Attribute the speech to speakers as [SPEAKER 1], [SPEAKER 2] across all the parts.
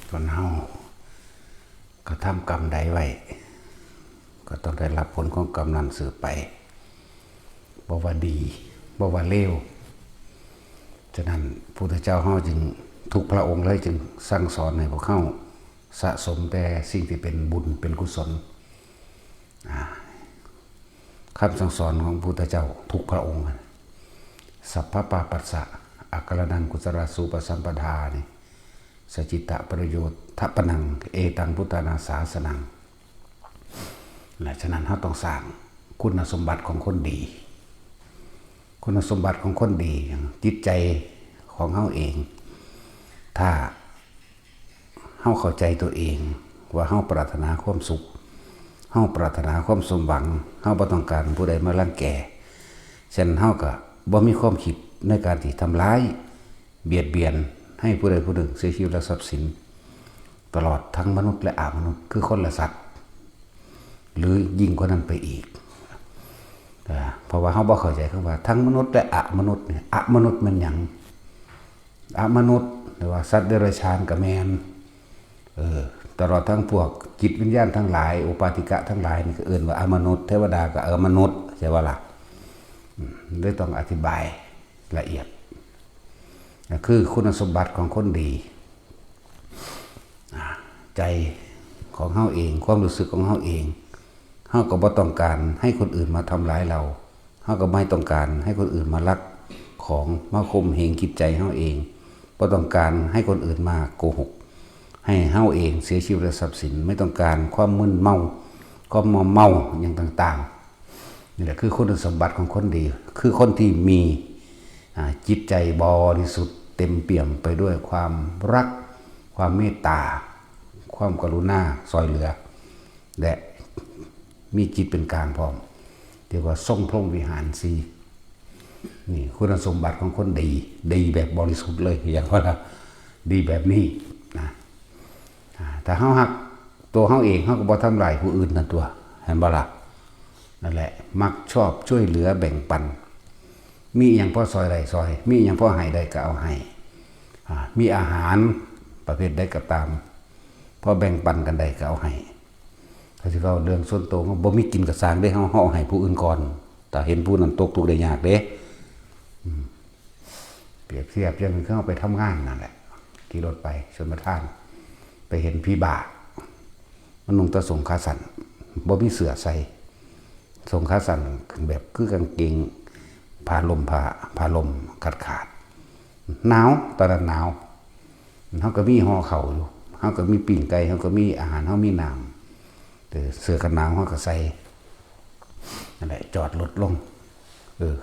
[SPEAKER 1] คนเฮาก็ทำกรรมใดไว้ก็ต้องได้รับผลของกรรมนั้นสืบไปบ่ว่าดีบ่ว่าเลวฉะนั้นพระพุทธเจ้าเฮาจึงทุกพระองค์เลยจึงสั่งสอนให้พวกเฮาสะสมแต่สิ่งที่เป็นบุญเป็นกุศลคำสั่งสอนของพระพุทธเจ้าทุกพระองค์สัพพปาปัสสะอักขนังกุศลสูปสัมปทานี่สจิตตประโยชน์ทัปนังเอตังพุทธานาสาสนังและฉะนั้นเราต้องสร้างคุณสมบัติของคนดีคุณสมบัติของคนดีอย่างจิตใจของเราเองถ้าเราเข้าใจตัวเองว่าเราปรารถนาความสุขเราปรารถนาความสมหวังเราบ่ต้องการผู้ใดมารังแกฉะนั้นเราก็บ่มีความคิดในการที่ทำร้ายเบียดเบียนให้ผู้ใดผู้หนึ่งเสียชีวิตและทรัพย์สินตลอดทั้งมนุษย์และอมนุษย์คือคนละสัตว์หรือยิ่งกว่านั้นไปอีกเพราะว่าเขาบ่เข้าใจคำว่าทั้งมนุษย์และอมนุษย์เนี่ยอมนุษย์มันหยังอมนุษย์หรือว่าสัตว์เดรัจฉานกับแมนตลอดทั้งพวกจิตวิญญาณทั้งหลายอุปาติกะทั้งหลายนี่ก็เอื่นว่าอมนุษย์เทวดาก็มนุษย์ใช่ว่าล่ะเลยต้องอธิบายละเอียดคือคุณสมบัติของคนดีใจของเฮาเองความรู้สึกของเฮาเองเฮาก็บ่ต้องการให้คนอื่นมาทำร้ายเราเฮาก็ไม่ต้องการให้คนอื่นมาลักของมาข่มเหงจิตใจเฮาเองบ่ต้องการให้คนอื่นมาโกหกให้เฮาเองเสียชีวิตและทรัพย์สินไม่ต้องการความมึนเมาความเมาอย่างต่างๆนี่แหละคือคุณสมบัติของคนดีคือคนที่มีจิตใจบริสุทธิ์เต็มเปี่ยมไปด้วยความรักความเมตตาความกรุณาซอยเหลือและมีจิตเป็นกลางพร้อมเรียกว่าทรงพรหมวิหารสีนี่คุณสมบัติของคนดีดีแบบบริสุทธิ์เลยอย่างว่าดีแบบนี้นะแต่เฮาหักตัวเฮาเองเฮาก็บ่ทำลายผู้อื่นนั่นตัวเห็นบ่ล่ะนั่นแหละมักชอบช่วยเหลือแบ่งปันมีอย่างพ่อซอยใดซอยมีอย่างพ่อให้ได้ก็เอาให้มีอาหารประเภทใดก็ตามพอแบ่งปันกันได้ก็เอาให้ถ้าสิเขาเรื่องส่วนตัวก็บ่มีกินกับสร้างได้เฮาให้ผู้อื่นก่อนแต่เห็นผู้นั้นตกทุกข์ได้ยากเด้เปรียบเทียบอย่างเขาไปทำงานนั่นแหละขี่รถไปชนประทานไปเห็นพี่บ่ามันนุ่งแต่ส่งขาสั้นบ่มีเสื้อใส่ส่งขาสั้นแบบคือกางเกงผ้าลมขาดหนาวตอนนั้นหนาวเขาก็มีห่อเข่าอยู่เขาก็มีปิ่งไก่เขาก็มีอาหารเขามีน้ำแต่เสื้อกันหนาวเขาก็ใส่นั่นแหละจอดรถลง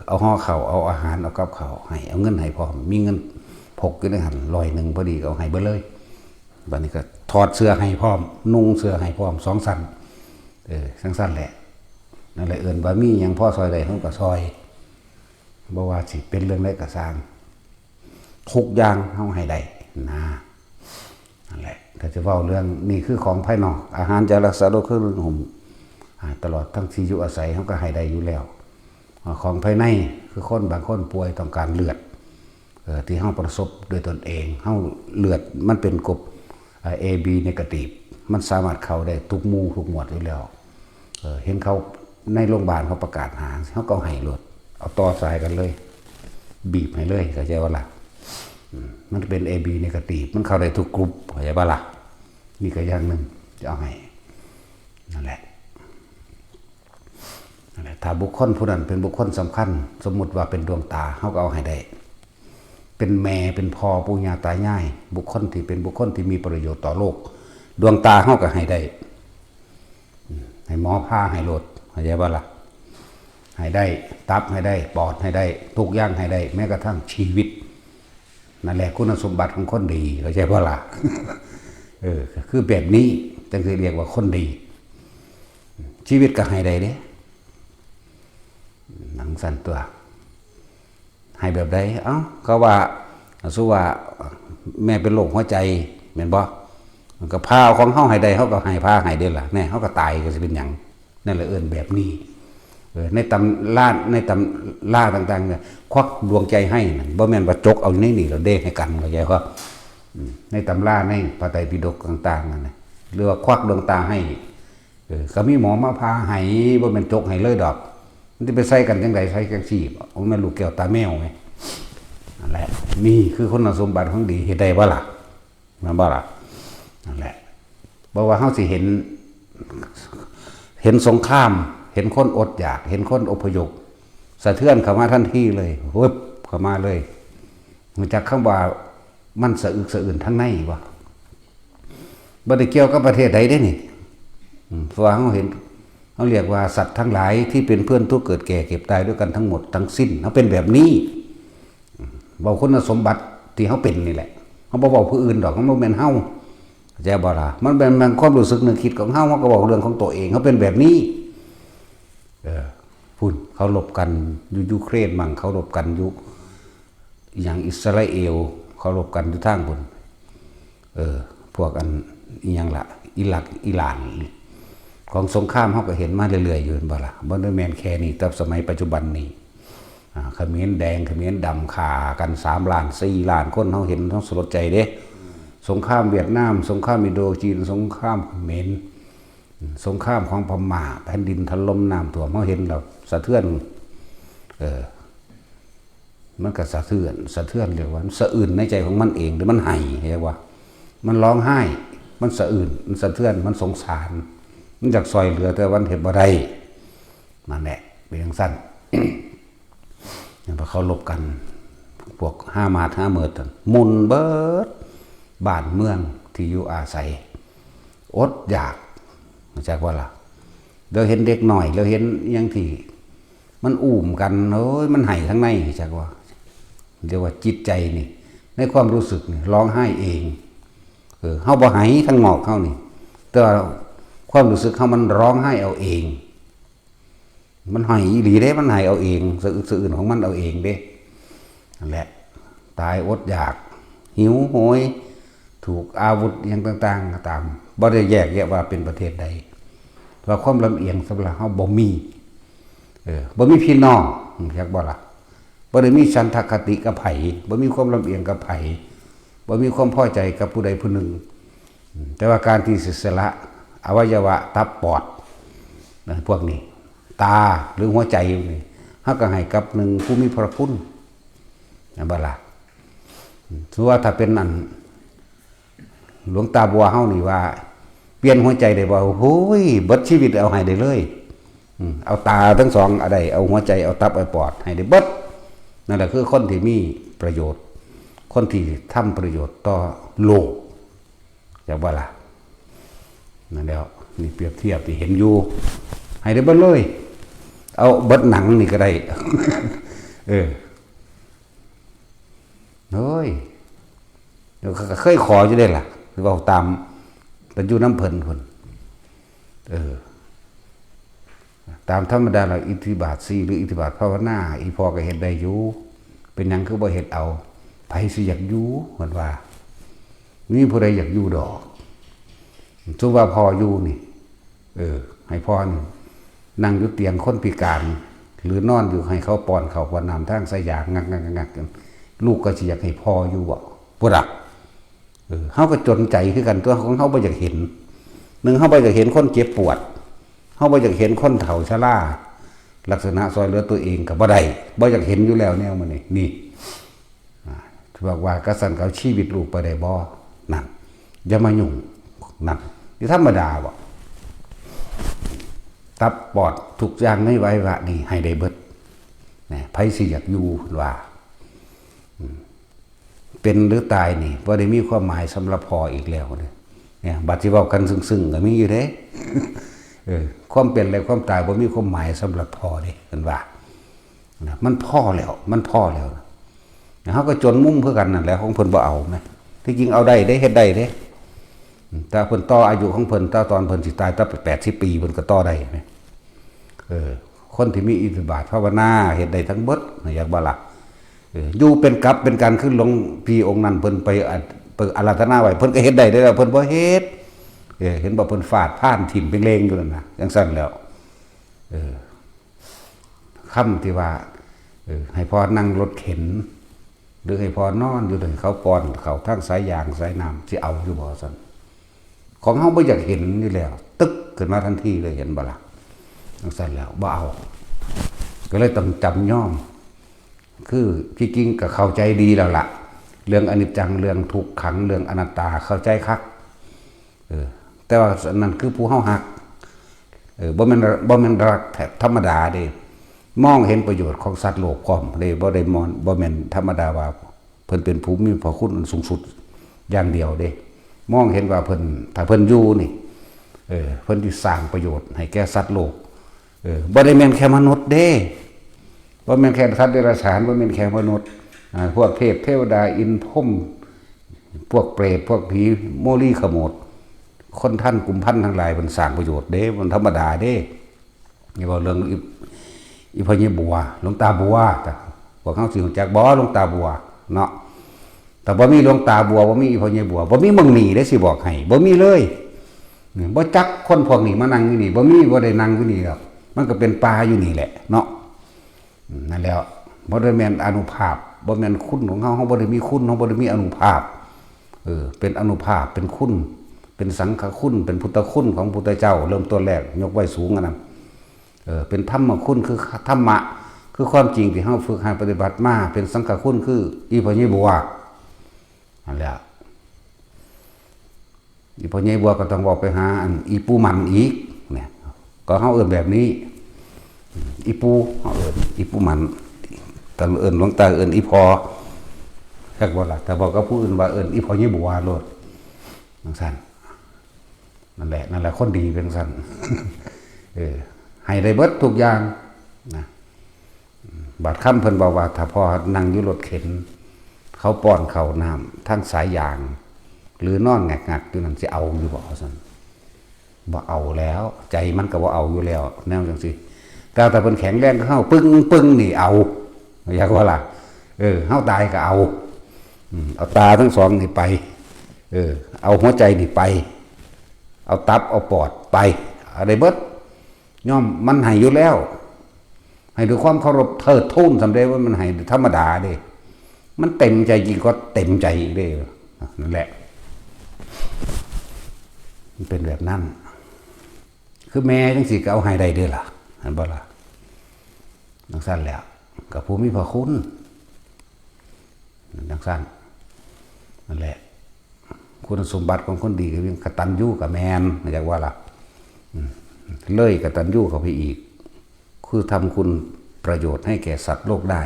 [SPEAKER 1] เอาห่อเข่าเอาอาหารเอากับเข่าให้เอาเงินให้พร้อมมีเงินพกอยู่ในหัน100พอดีก็เอาให้เบิดเลยบัดนี้ก็ถอดเสื้อให้พร้อมนุ่งเสื้อให้พร้อม2 สั้นสั้นแหละนั่นแหละว่ามีอย่างพ่อซอยใดเขาก็ซอยบ่ว่าสิเป็นเรื่องใดก็สร้างทุกอย่างเฮาให้ได้นั่นแหละถ้าจะเว้าเรื่องนี่คือของภายนอกอาหารจะรักษาโรคเครื่องห่มตลอดทั้งที่อยู่อาศัยเฮาก็ให้ได้อยู่แล้วของภายในคือคนบางคนป่วยต้องการเลือดที่เฮาประสบด้วยตนเองเฮาเลือดมันเป็นกลุ่ม AB negative มันสามารถเข้าได้ทุกหมู่ทุกหมวดอยู่แล้วเห็นเขาในโรงพยาบาลเขาประกาศหาเฮาก็ให้รถเอาต่อสายกันเลยบีบให้เลยเข้าใจว่าล่ะมันเป็น AB negative มันเข้าได้ทุกกลุ่มเข้าใจป่ะล่ะนี่ก็อย่างหนึ่งจะเอาให้นั่นแหละถ้าบุคคลผู้นั้นเป็นบุคคลสำคัญสมมุติว่าเป็นดวงตาเขาก็เอาให้ได้เป็นแม่เป็นพ่อปู่ย่าตายายบุคคลที่เป็นบุคคลที่มีประโยชน์ต่อโลกดวงตาเขาก็ให้ได้ให้หมอผ่าให้โลดเข้าใจป่ะล่ะให้ได้ตับให้ได้ปอดให้ได้ทุกอย่างให้ได้แม้กระทั่งชีวิตนั่นแหละคุณสมบัติของคนดีเข้าใจป่ะล่ะคือแบบนี้จึงเรียกว่าคนดีชีวิตก็ให้ได้เด้หนังสั่นตัวให้แบบใดก็ว่าสู้ว่าแม่เป็นโรคหัวใจแม่นบ่มันก็พาของเฮาให้ได้เฮาก็ให้พาให้ได้ล่ะแน่เฮาก็ตายก็สิเป็นหยังนั่นแหละแบบนี้ในตำราต่างๆเนี่ยควักดวงใจให้บ่แม่นว่าจกเอาในนี่แล้วเด้ให้กันเข้าใจว่า ในตำราในพระไตรปิฎกต่างๆนั่นนะหรือว่าควักดวงตาให้ก็มีหมอมาพาให้บ่แม่นจกให้เลยดอกมันจะไปใส่กันจังไดใส่จังซี่บ่แม่นลูกแก้วตาแมวไงนั่นแหละนี่คือคุณสมบัติของดีเฮ็ดได้บ่ล่ะนั่นบ่ล่ะนั่นแหละบ่ว่าเฮาสิเห็นสงครามเห็นคนอดอยากเห็นคนอพยพสะเทือนเข้ามาทันทีเลยเวิบเข้ามาเลยมันจักคำว่ามันสะอึกสะอื่นทั้งในบ่บ่ได้เกี่ยวกับประเทศใดได้นี่เพราะว่าเฮาเห็นเขาเรียกว่าสัตว์ทั้งหลายที่เป็นเพื่อนทุกเกิดแก่เก็บตายด้วยกันทั้งหมดทั้งสิ้นเขาเป็นแบบนี้บอกคุณสมบัติที่เขาเป็นนี่แหละเขาบอกผู้อื่นดอกเขาไม่เป็นเฮาใจบ่ล่ะมันเป็นความรู้สึกนึกคิดของเฮาเขาก็บอกเรื่องของตัวเองเขาเป็นแบบนี้พูดเขาหลบกันอยู่ยูเครนมั่งเขาหลบกันอยู่อย่างอิสราเอลเขาหลบกันอยู่ทางบนพวกอันอย่างละอิรักอิหร่านของสงครามเขาก็เห็นมาเรื่อยๆอยู่บ่ล่ะบ่ได้แม่นแค่นี้แต่สมัยปัจจุบันนี้เขมรแดงเขมรดำฆ่ากัน3 ล้าน 4 ล้านคนเขาเห็นต้องสลดใจเด้สงครามเวียดนามสงครามอินโดจีนสงครามเขมรสงครามของพม่าแผ่นดินถล่มน้ำท่วมเขาเห็นแล้วสะเทือนมันก็สะเทือนเรียกว่าสะอื่นในใจของมันเองหรือมันไห้เรียกว่ามันร้องไห้มันสะอื่นมันสะเทือนมันสงสารมันจากซอยเหลือแต่วันเห็นบ่ได้นั่นแหละเป็นอย่างสั้น พอเขาลบกันพวก5 มาด 5 เมิดมุนเบิดบ้านเมืองที่อยู่อาศัยอดอยากจากว่าล่ะเราเห็นเด็กหน่อยเราเห็นยังที่มันอุ่มกันเอ้ยมันไห้ทั้งในจากว่าเรียกว่าจิตใจนี่ในความรู้สึกนี่ร้องไห้เองเฮาบ่ไห้ทั้งงอกเฮานี่แต่ความรู้สึกเขามันร้องไห้เอาเองมันไห้อีหลีเด้มันไห้เอาเองสะอึกสะอื่นของมันเอาเองเด้นั่นแหละตายอดอยากหิวโหยถูกอาวุธอย่างต่างๆตามบ่ได้แยกแยะว่าเป็นประเทศใดว่าความลำเอียงสำหรับเฮาบ่มีบ่มีพี่น้องอยากบ่ล่ะบ่ได้มีฉันทคติกับไผบ่มีความลำเอียงกับไผบ่มีความพอใจกับผู้ใดผู้หนึ่งแต่ว่าการที่สิสละอวัยวะตับปอดพวกนี้ตาหรือหัวใจนี่เฮาก็ให้กับหนึ่งผู้มีพระคุณบ่ล่ะถือว่าถ้าเป็นอันหลวงตาบัวเฮานี่ว่าเปลี่ยนหัวใจได้บ่โอ้ยเบิดชีวิตเอาให้ได้เลยเอาตาทั้งสองอะไรเอาหัวใจเอาตับเอาปอดให้ได้เบิดนั่นแหละคือคนที่มีประโยชน์คนที่ทำประโยชน์ต่อโลกอย่างว่าล่ะนั่นแล้วนี่เปรียบเทียบที่เห็นอยู่ให้ได้เบิดเลยเอาเบิดหนังนี่ก็ได้ เฮ้ยเดี๋ยวเคยขออยู่ได้ล่ะหรือว่าตามแต่อยู่น้ำเพลินคนตามธรรมดาเราอิทธิบาท4หรืออิทธิบาทภาวนาอีพอก็เห็นได้อยู่เป็นหยังคือบ่เห็นเอาไผสิอยากอยู่เหมือนว่ามีผู้ใดอยากอยู่ดอกสุว่าพออยู่นี่ให้พ่อนี่นั่งอยู่เตียงคนพิการหรือนอนอยู่ให้เขาป้อนเขาป้อนน้ำทางสายยางงักลูกก็สิอยากให้พ่ออยู่บ่บ่ล่ะเฮาก็จนใจคือกันตัวของเฮาบ่อยากเห็นหนึ่งเฮาบ่อยากเห็นคนเจ็บปวดเฮาบ่อยากเห็นคนเฒ่าชราลักษณะซอยเหลือตัวเองก็บ่ได้บ่อยากเห็นอยู่แล้วแนวมันนี่บอกว่ากษัตริย์เขาชีวิตลูกไปได้บ่นั่นอย่ามายุ่งนั่นนี่ธรรมดาบ่ตับปอดทุกอย่างในไว้วะนี่ให้ได้เบิดนะไผสิอยากอยู่ว่าเป็นหรือตายนี่บ่ได้มีความหมายสำหรับพออีกแล้วเนี่ยบัดที่เว้ากันซึ้งๆก็มีอยู่เด้ ความเป็นและความตายบ่มีความหมายสำหรับพอเด้เพิ่นว่ามันพ่อแล้วมันพ่อแล้วเขาก็จนมุ่งเพื่อกันนั่นแหละของเพิ่นบ่เอาไหมที่จริงเอาได้เฮ็ดได้เด้แต่เพิ่นต่ออายุของเพิ่นตอนเพิ่นสิตายตั้ง80 ปีเพิ่นก็ต่อได้ไหมคนที่มีอิทธิบาทภาวนาเฮ็ดได้ทั้งเบิดอยากบ่ล่ะอยู่เป็นกลับเป็นการขึ้นหลวงพี่องค์นั้นเพิ่นไปอาราธนาไว้เพิ่นก็เฮ็ดได้แล้วเพิ่นบ่เฮ็ดเห็นบ่เพิ่นฟาดผ่านถิ่มเป็นเลงอยู่นั่นน่ะจังซั่นแล้วคำที่ว่าให้พ่อนั่งรถเข็น หรือให้พอนอนอยู่เลยเขาป้อนเขาทั้งสายยางสายน้ำที่เอาอยู่บ่ซั่นของเฮาบ่อยากเห็นอยู่แล้วตึกขึ้นมาทันทีเลยเห็นบ่ล่ะจังซั่นแล้วบ่เอาก็เลยต้องจำย่อมคือพี่กิ้งก็เข้าใจดีแล้วล่ะเรื่องอนิจจังเรื่องทุกขังเรื่องอนัตตาเข้าใจคักแต่ว่านั่นคือผู้เฮาฮักบ่แม่นรักธรรมดาเด้มองเห็นประโยชน์ของสัตว์โลกพร้อมเด้บ่ได้มองบ่แม่นธรรมดาว่าเพิ่นเป็นผู้มีพระคุณอันสูงสุดอย่างเดียวเด้มองเห็นว่าเพิ่นถ้าเพิ่นอยู่นี่เพิ่นสิสร้างประโยชน์ให้แก่สัตว์โลกบ่ได้แม่นแค่มนุษย์เด้บ่แม่นแค่สัตว์เดรัจฉานบ่แม่นแค่มนุษย์พวกเทพเทวดาอินพรหมพวกเปรตพวกผีโมลีขโมดคนท่านกลุ่มพันธุ์ทั้งหลายมันสร้างประโยชน์เด้มันธรรมดาเด้นี่ว่าเรื่องอีพญบัวหลวงตาบัวแต่พวกเฮาสิรู้จักบ่หลวงตาบัวเนาะแต่บ่มีหลวงตาบัวบ่มีอีพญบัวบ่มีเมืองนี่ได้สิบอกให้บ่มีเลยบ่จักคนพวกนี้มานั่งอยู่นี่บ่มีบ่ได้นั่งอยู่นี่หรอกมันก็เป็นป่าอยู่นี่แหละเนาะนั่นแล้วบ่ได้แม่นอานุภาพบ่แม่นคุณของเฮาบ่ได้มีคุณเฮาบ่ได้มีอานุภาพเป็นอานุภาพเป็นคุณเป็นสังฆคุณเป็นพุทธคุณของพุทธเจ้าเริ่มต้นแรกยกไว้สูงอันนั้นเป็นธรรมคุณคือธรรมะคือความจริงที่เฮาฝึกหัดปฏิบัติมาเป็นสังฆคุณคืออีพญบัวนั่นแหละอีพญบัวก็ต้องบอกไปหาอันอีปูมันอีกเนี่ยก็เฮาเอิ้นแบบนี้อีปูเฮาเอิ้นอีปูมันแต่เอิ้นหลวงตาเอิ้นอีพอแค่บ่ล่ะแต่บอกกับผู้อื่นว่าเอิ้นอีพญบัวโลดจังซั่นนั่นแหละคนดีเป็นซั่นให้ได้เบิดทุกอย่างนะบาดค่ำเพิ่นบอกว่าถ้าพอนั่งอยู่รถเข็นเขาป้อนเขาน้ำทั้งสายยางหรือนอนงักๆอยู่นั่นสิเอาอยู่บ่ซั่นบ่เอาแล้วใจมันก็บ่เอาอยู่แล้วแนวจังซี่แต่เพิ่นแข็งแรงก็เฮาปึ้งนี่เอาอยากว่าล่ะเฮาตายก็เอาตาทั้งสองนี่ไปเอาหัวใจนี่ไปเอาตับเอาปอดไปอะไรเบิดย่อมมันให้อยู่แล้วให้ด้วยความเคารพเทิดทูนสำเร็จว่ามันให้ธรรมดาเด้มันเต็มใจจริงก็เต็มใจอีกเด้นั่นแหละมันเป็นแบบนั้นคือแม่จังสิก็เอาให้ได้เด้อล่ะเห็นบ่ล่ะจังซั่นแล้วกับผู้มีพระคุณจังซั่นนั่นแหละคุณสมบัติของคนดีคือกตัญญูกะแมนอยากว่าล่ะเลยกตัญญูเข้าไปอีกคือทำคุณประโยชน์ให้แก่สัตว์โลกได้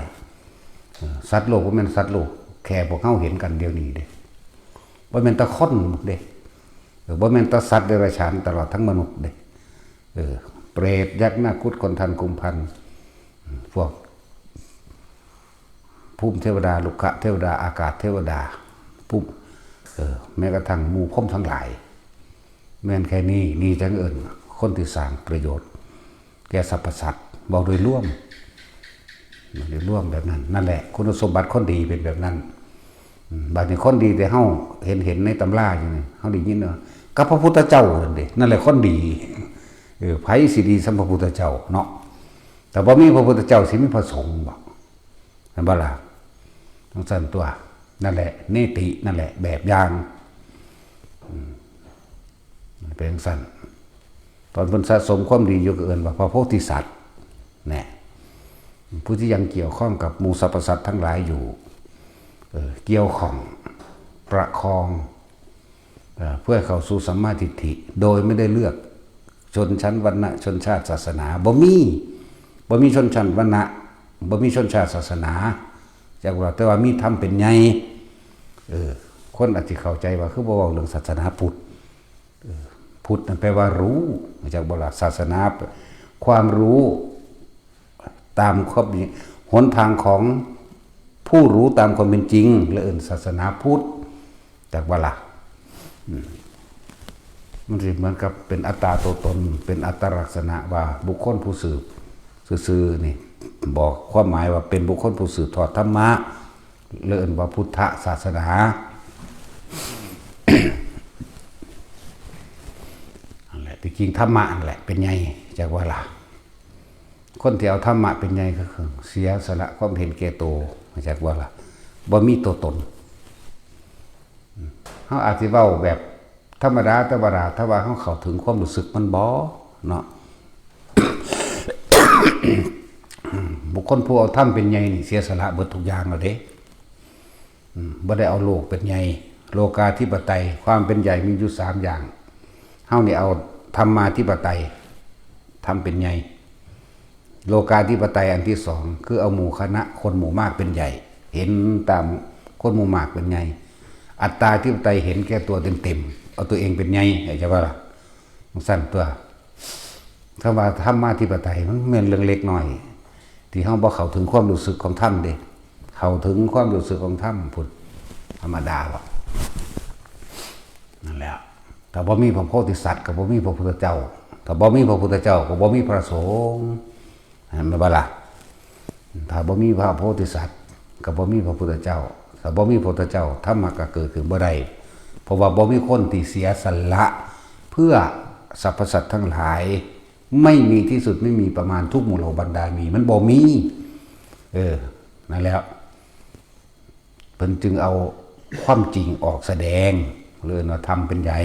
[SPEAKER 1] สัตว์โลกบ่แม่นสัตว์โลกแค่พวกเฮาเห็นกันเดียวนี้เด้บ่แม่นตะคนเด้บ่แม่นตะสัตว์เดรัจฉานตลอดทั้งมนุษย์เด้เปรตยักษ์นาคคนทันกุมพันพวกภูมิเทวดาลุกขะเทวดาอากาศเทวดาภูมิแม้กระทั่งหมู่พรหมทั้งหลายแม้นแค่นี้นี่จังเอิ้นคนที่สร้างประโยชน์แก่สรรพสัตว์บอกโดยร่วมแบบนั้นนั่นแหละคุณสมบัติคนดีเป็นแบบนั้นบางทีคนดีแต่เฮาเห็นในตำราอยู่นี่เฮาได้ยินเนาะกับพระพุทธเจ้านั่นแหละคนดีไผสิดีสัมพระพุทธเจ้าเนาะแต่บ่มีพระพุทธเจ้าสิมีพระสงฆ์บ่เห็นบ่ล่ะต้องสั่นตัวนั่นแหละเนตินั่นแหละแบบอย่างเป็นสั่นตอนเพิ่นสะสมความดีอยู่ก็เอิ้นว่าพระโพธิสัตว์แน่ผู้ที่ยังเกี่ยวข้องกับหมู่สรรพสัตว์ทั้งหลายอยู่เกี่ยวข้องประคองเพื่อเข้าสู่สัมมาทิฏฐิโดยไม่ได้เลือกชนชั้นวรรณะชนชาติศาสนาบ่มีชนชั้นวรรณะบ่มีชนชาติศาสนาจากว่าแต่ว่ามีธรรมเป็นไงคนอาจจะเข้าใจว่าคือบ่เว้าเรื่องศาสนาพุทธพุทธนั่นแปลว่ารู้จากโบราณศาสนาความรู้ตามความหนทางของผู้รู้ตามความเป็นจริงและเอิ้นศาสนาพุทธจากว่าล่ะมันสิเหมือนกับเป็นอัตตาตัวตนเป็นอัตลักษณะว่าบุคคลผู้สืบซื่อๆนี่บอกความหมายว่าเป็นบุคคลผู้สืบทอดธรรมะเอิ้นว่าพุทธศาสนาที่จริงธรรมะนั่นแหละเป็นไงจากว่าล่ะคนที่เอาธรรมะเป็นไงก็คือเสียสละความเห็นแก่ตัวจากว่าล่ะ บ่มีตัวตนเฮาอาจสิเว้าแบบธรรมดาถ้าว่าเฮาเข้าถึงความรู้สึกมันบ่เนาะ บุคคลผู้เอาธรรมเป็นใหญ่นี่เสียสละเบิดทุกอย่างแล้วเด้บ่ได้เอาโลกเป็นใหญ่โลกาธิปไตยความเป็นใหญ่มีอยู่3อย่างเฮานี่เอาธรรมาธิปไตยทำเป็นใหญ่โลกาธิปไตยอันที่2คือเอาหมู่คณะคนหมู่มากเป็นใหญ่เห็นตามคนหมู่มากเป็นใหญ่อัตตาธิปไตยเห็นแค่ตัวเต็มๆเอาตัวเองเป็นใหญ่เข้าใจบ่ล่ะสั้นตัวถ้าว่าธรรมาธิปไตยมันแม่นเรื่องเล็กน้อยที่เฮาบ่เข้าถึงความรู้สึกของธรรมเด้เข้าถึงความรู้สึกของธรรมพุทธธรรมดาหรอกนั่นแหละถ้าบ่มีพระโพธิสัตว์ก็บ่มีพระพุทธเจ้าถ้าบ่มีพระพุทธเจ้าก็บ่มีพระสงฆ์เห็นบ่ล่ะถ้าบ่มีพระโพธิสัตว์ก็บ่มีพระพุทธเจ้าถ้าบ่มีพระพุทธเจ้าธรรมะก็เกิดขึ้นบ่ได้เพราะว่าบ่มีคนที่เสียสละเพื่อสรรพสัตว์ทั้งหลายไม่มีที่สุดไม่มีประมาณทุกหมู่เหล่าบรรดามีมันบ่มีนั่นแล้วเพิ่นจึงเอาความจริงออกแสดงเลยว่าทำเป็นใหญ่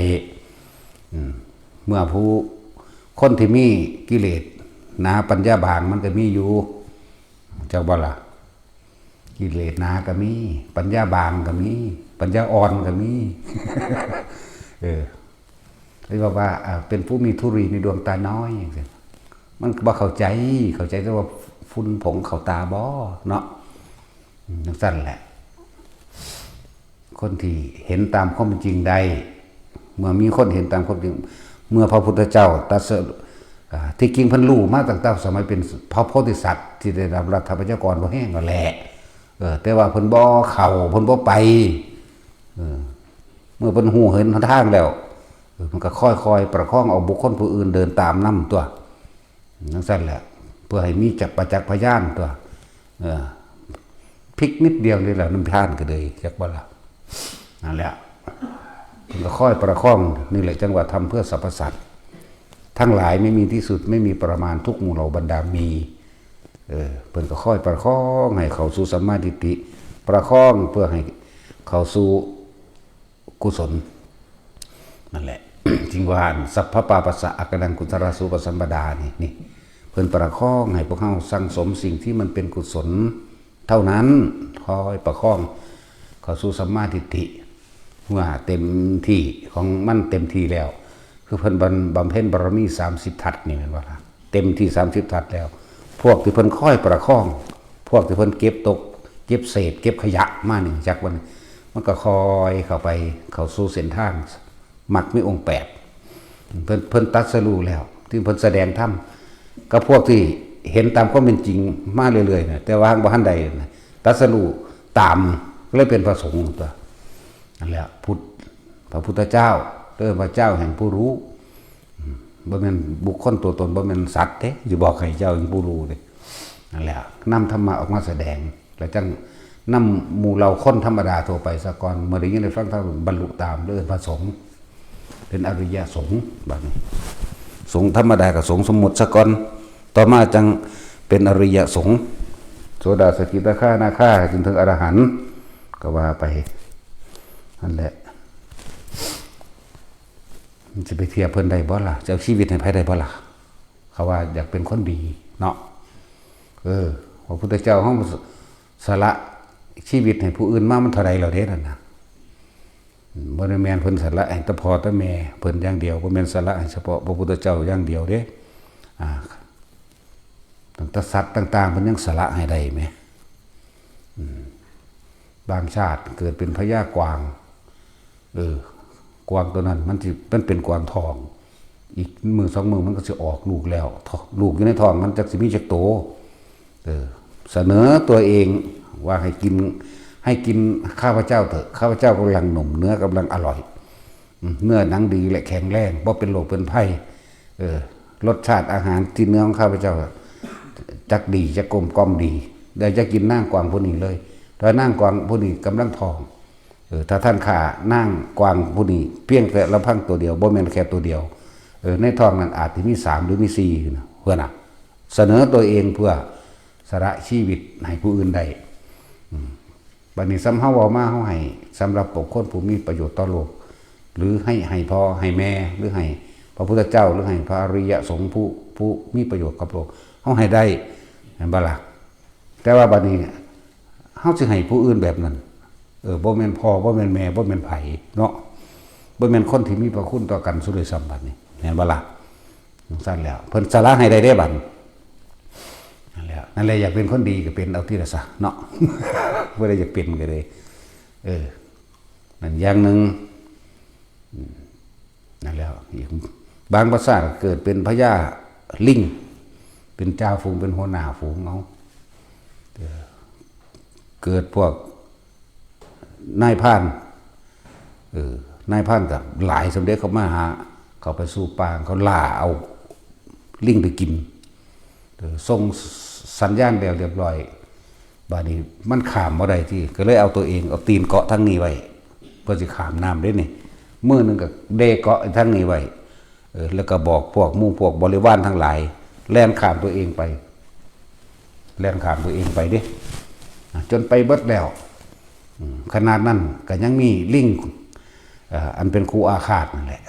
[SPEAKER 1] เมื่อผู้คนที่มีกิเลสหนาปัญญาบางมันก็มีอยู่เจ้าบ่ล่ะกิเลสหนาก็มีปัญญาบางก็มีปัญญาอ่อนก็มีเรียกว่าเป็นผู้มีธุรีในดวงตาน้อยอย่างเงี้ยมันบ่เข้าใจแต่ว่าฝุ่นผงเข้าตาบ่เนาะนั่นสั้นแหละคนที่เห็นตามความจริงได้เมื่อมีคนเห็นตามความจริงเมื่อพระพุทธเจ้าตรัสที่จริงเพิ่นรู้มาตั้งแต่สมัยเป็นพระโพธิสัตว์ที่ได้รับรัฐประชากรบ่แห้งก็แหละแต่ว่าเพิ่นบ่เข้าเพิ่นบ่ไปเมื่อเพิ่นฮู้เห็นทางแล้วมันก็ค่อยๆประคองเอาบุคคลผู้อื่นเดินตามนำตัวนั่นสั้นแหละเพื่อให้มีจักประจักษ์พยานตัวพลิกนิดเดียวนี่แหละน้ำท่านก็เลยจักบ่ล่ะนั่นแหละมันก็ค่อยประคองนี่แหละจังหวะทำเพื่อสรรพสัตว์ทั้งหลายไม่มีที่สุดไม่มีประมาณทุกหมู่เหล่าบรรดามีเพิ่นก็ค่อยประคองให้เข้าสู่สัมมาทิฏฐิประคองเพื่อให้เข้าสู่กุศลนั่นแหละ จริงว่าสัพพปาปัสสะอักนังกุศลสุปสัมปดานี่เพิ่นประคองให้พวกเฮาสั่งสมสิ่งที่มันเป็นกุศลเท่านั้นคอยประคองเข้าสู่สัมมาทิฏฐิเมื่อเต็มที่ของมันเต็มที่แล้วคือเพิ่นบำเพ็ญบารมี30ทัศนี่แม่นบ่ล่ะเต็มที่30ทัศแล้วพวกที่เพิ่นค่อยประคองพวกที่เพิ่นเก็บตกเก็บเศษเก็บขยะมานี่จักวันมันก็คอยเข้าไปเข้าสู่เส้นทางมรรคมีองค์8เพิ่นตรัสรู้แล้วที่เพิ่นแสดงธรรมก็พวกที่เห็นตามความเป็นจริงมาเรื่อยๆนะแต่ว่าบ่ทันใดตรัสรู้ตามก็เลยเป็นพระสงฆ์ตัวนั่นแหละพระพุทธเจ้าพระเจ้าแห่งผู้รู้บ่แม่นบุคคลตัวตนบ่แม่นสัตว์เด้สิบอกให้เจ้าแห่งผู้รู้เด้นั่นแหละนำธรรมะออกมาแสดงแล้วจังนำหมู่เราคนธรรมดาทั่วไปซะก่อนเมื่อได้ยินได้ฟังธรรมบรรลุตามเลยพระสงฆ์เป็นอริยสงฆ์บัดนี้สงฆ์ธรรมดากับสงฆ์สมมุติซะก่อนต่อมาจังเป็นอริยสงฆ์โสดาสกิทาคานาคาจนถึงอรหันต์ก็ว่าไปนั่นแหละมันจะไปเทียบเพิ่นได้บ่ล่ะจะเอาชีวิตให้ไผได้บ่ล่ะเขาว่าอยากเป็นคนดีเนาะพระพุทธเจ้าเฮาสละชีวิตให้ผู้อื่นมามันเท่าใดแล้วเด้นั่นน่ะบ่ได้แม่นเพิ่นสละให้แต่พ่อแต่แม่เพิ่นอย่างเดียวบ่แม่นสละให้เฉพาะพระพุทธเจ้าอย่างเดียวเด้ตั้งแต่สัตว์ต่างๆเพิ่นยังสละให้ได้แหมบางชาติเกิดเป็นพญากวางกวางตัวนั้นมันเป็นกวางทองอีกมือ2มือมันก็สิออกลูกแล้วลูกอยู่ในท้องมันจักสิมีจักโตเสนอตัวเองว่าให้กินข้าพเจ้าเถอะข้าพเจ้ากำลังหนุ่มเนื้อกำลังอร่อยเนื้อหนังดีและแข็งแรงบ่เป็นโรคเป็นภัยรสชาติอาหารที่เนื้อของข้าพเจ้าจักดีจักกลมกล่อมดีเดี๋ยวจะกินนางกวางผู้นี้เลยถ้านางกวางผู้นี้กำลังท้องถ้าท่านข่านางกวางผู้นี้เพียงแต่ลำพังตัวเดียวบ่แม่นแค่ตัวเดียวในท้องนั้นอาจจะมี3หรือมี4นะเพื่อน่ะเสนอตัวเองเพื่อสละชีวิตให้ผู้อื่นได้ บัดนี้ซ้ำเฮาเว้ามาเฮาให้สำหรับบุคคลผู้มีประโยชน์ต่อโลกหรือให้พ่อให้แม่หรือให้พระพุทธเจ้าหรือให้พระอริยสงฆ์ผู้มีประโยชน์กับโลกเฮาให้ได้เห็นบ่ล่ะแต่ว่าบัดนี้เฮาสิให้ผู้อื่นแบบนั้นบ่แม่นพ่อบ่แม่นแม่บ่แม่นไผเนาะบ่แม่นคนที่มีพระคุณต่อกันสุดโดยสัมบัตินี่เห็นบ่ล่ะสั่นแล้วเพิ่นสละให้ได้บัดนั่นแหละอยากเป็นคนดีก็เป็นเอาที่ละซะเนาะบ่ได้อยากเป็นก็เลยนั่นอย่างนึงนั่นแล้วบางภาษาเกิดเป็นพญาลิงเป็นเจ้าฝูงเป็นหัวหน้าฝูงเอาเกิดพวกนายพรานนายพรานกับหลายสมเด็จเขามาหาเขาไปสู่ป่าเขาล่าเอาลิงไปกินส่งสัญญาณแล้วเรียบร้อยบาดนี้มันขามบ่ได้ที่ก็เลยเอาตัวเองเอาตีนเกาะทั้งนี้ไว้เพื่อสิขามน้ำได้นี่มือนึงก็เดเกาะทั้งนี้ไว้แล้วก็บอกพวกหมู่พวกบริวารทั้งหลายแล่นขามตัวเองไปแล่นขามตัวเองไปดิจนไปเบิดแล้วขนาดนั้นก็ยังมีลิงอันเป็นครูอาฆาตนั่นแหละ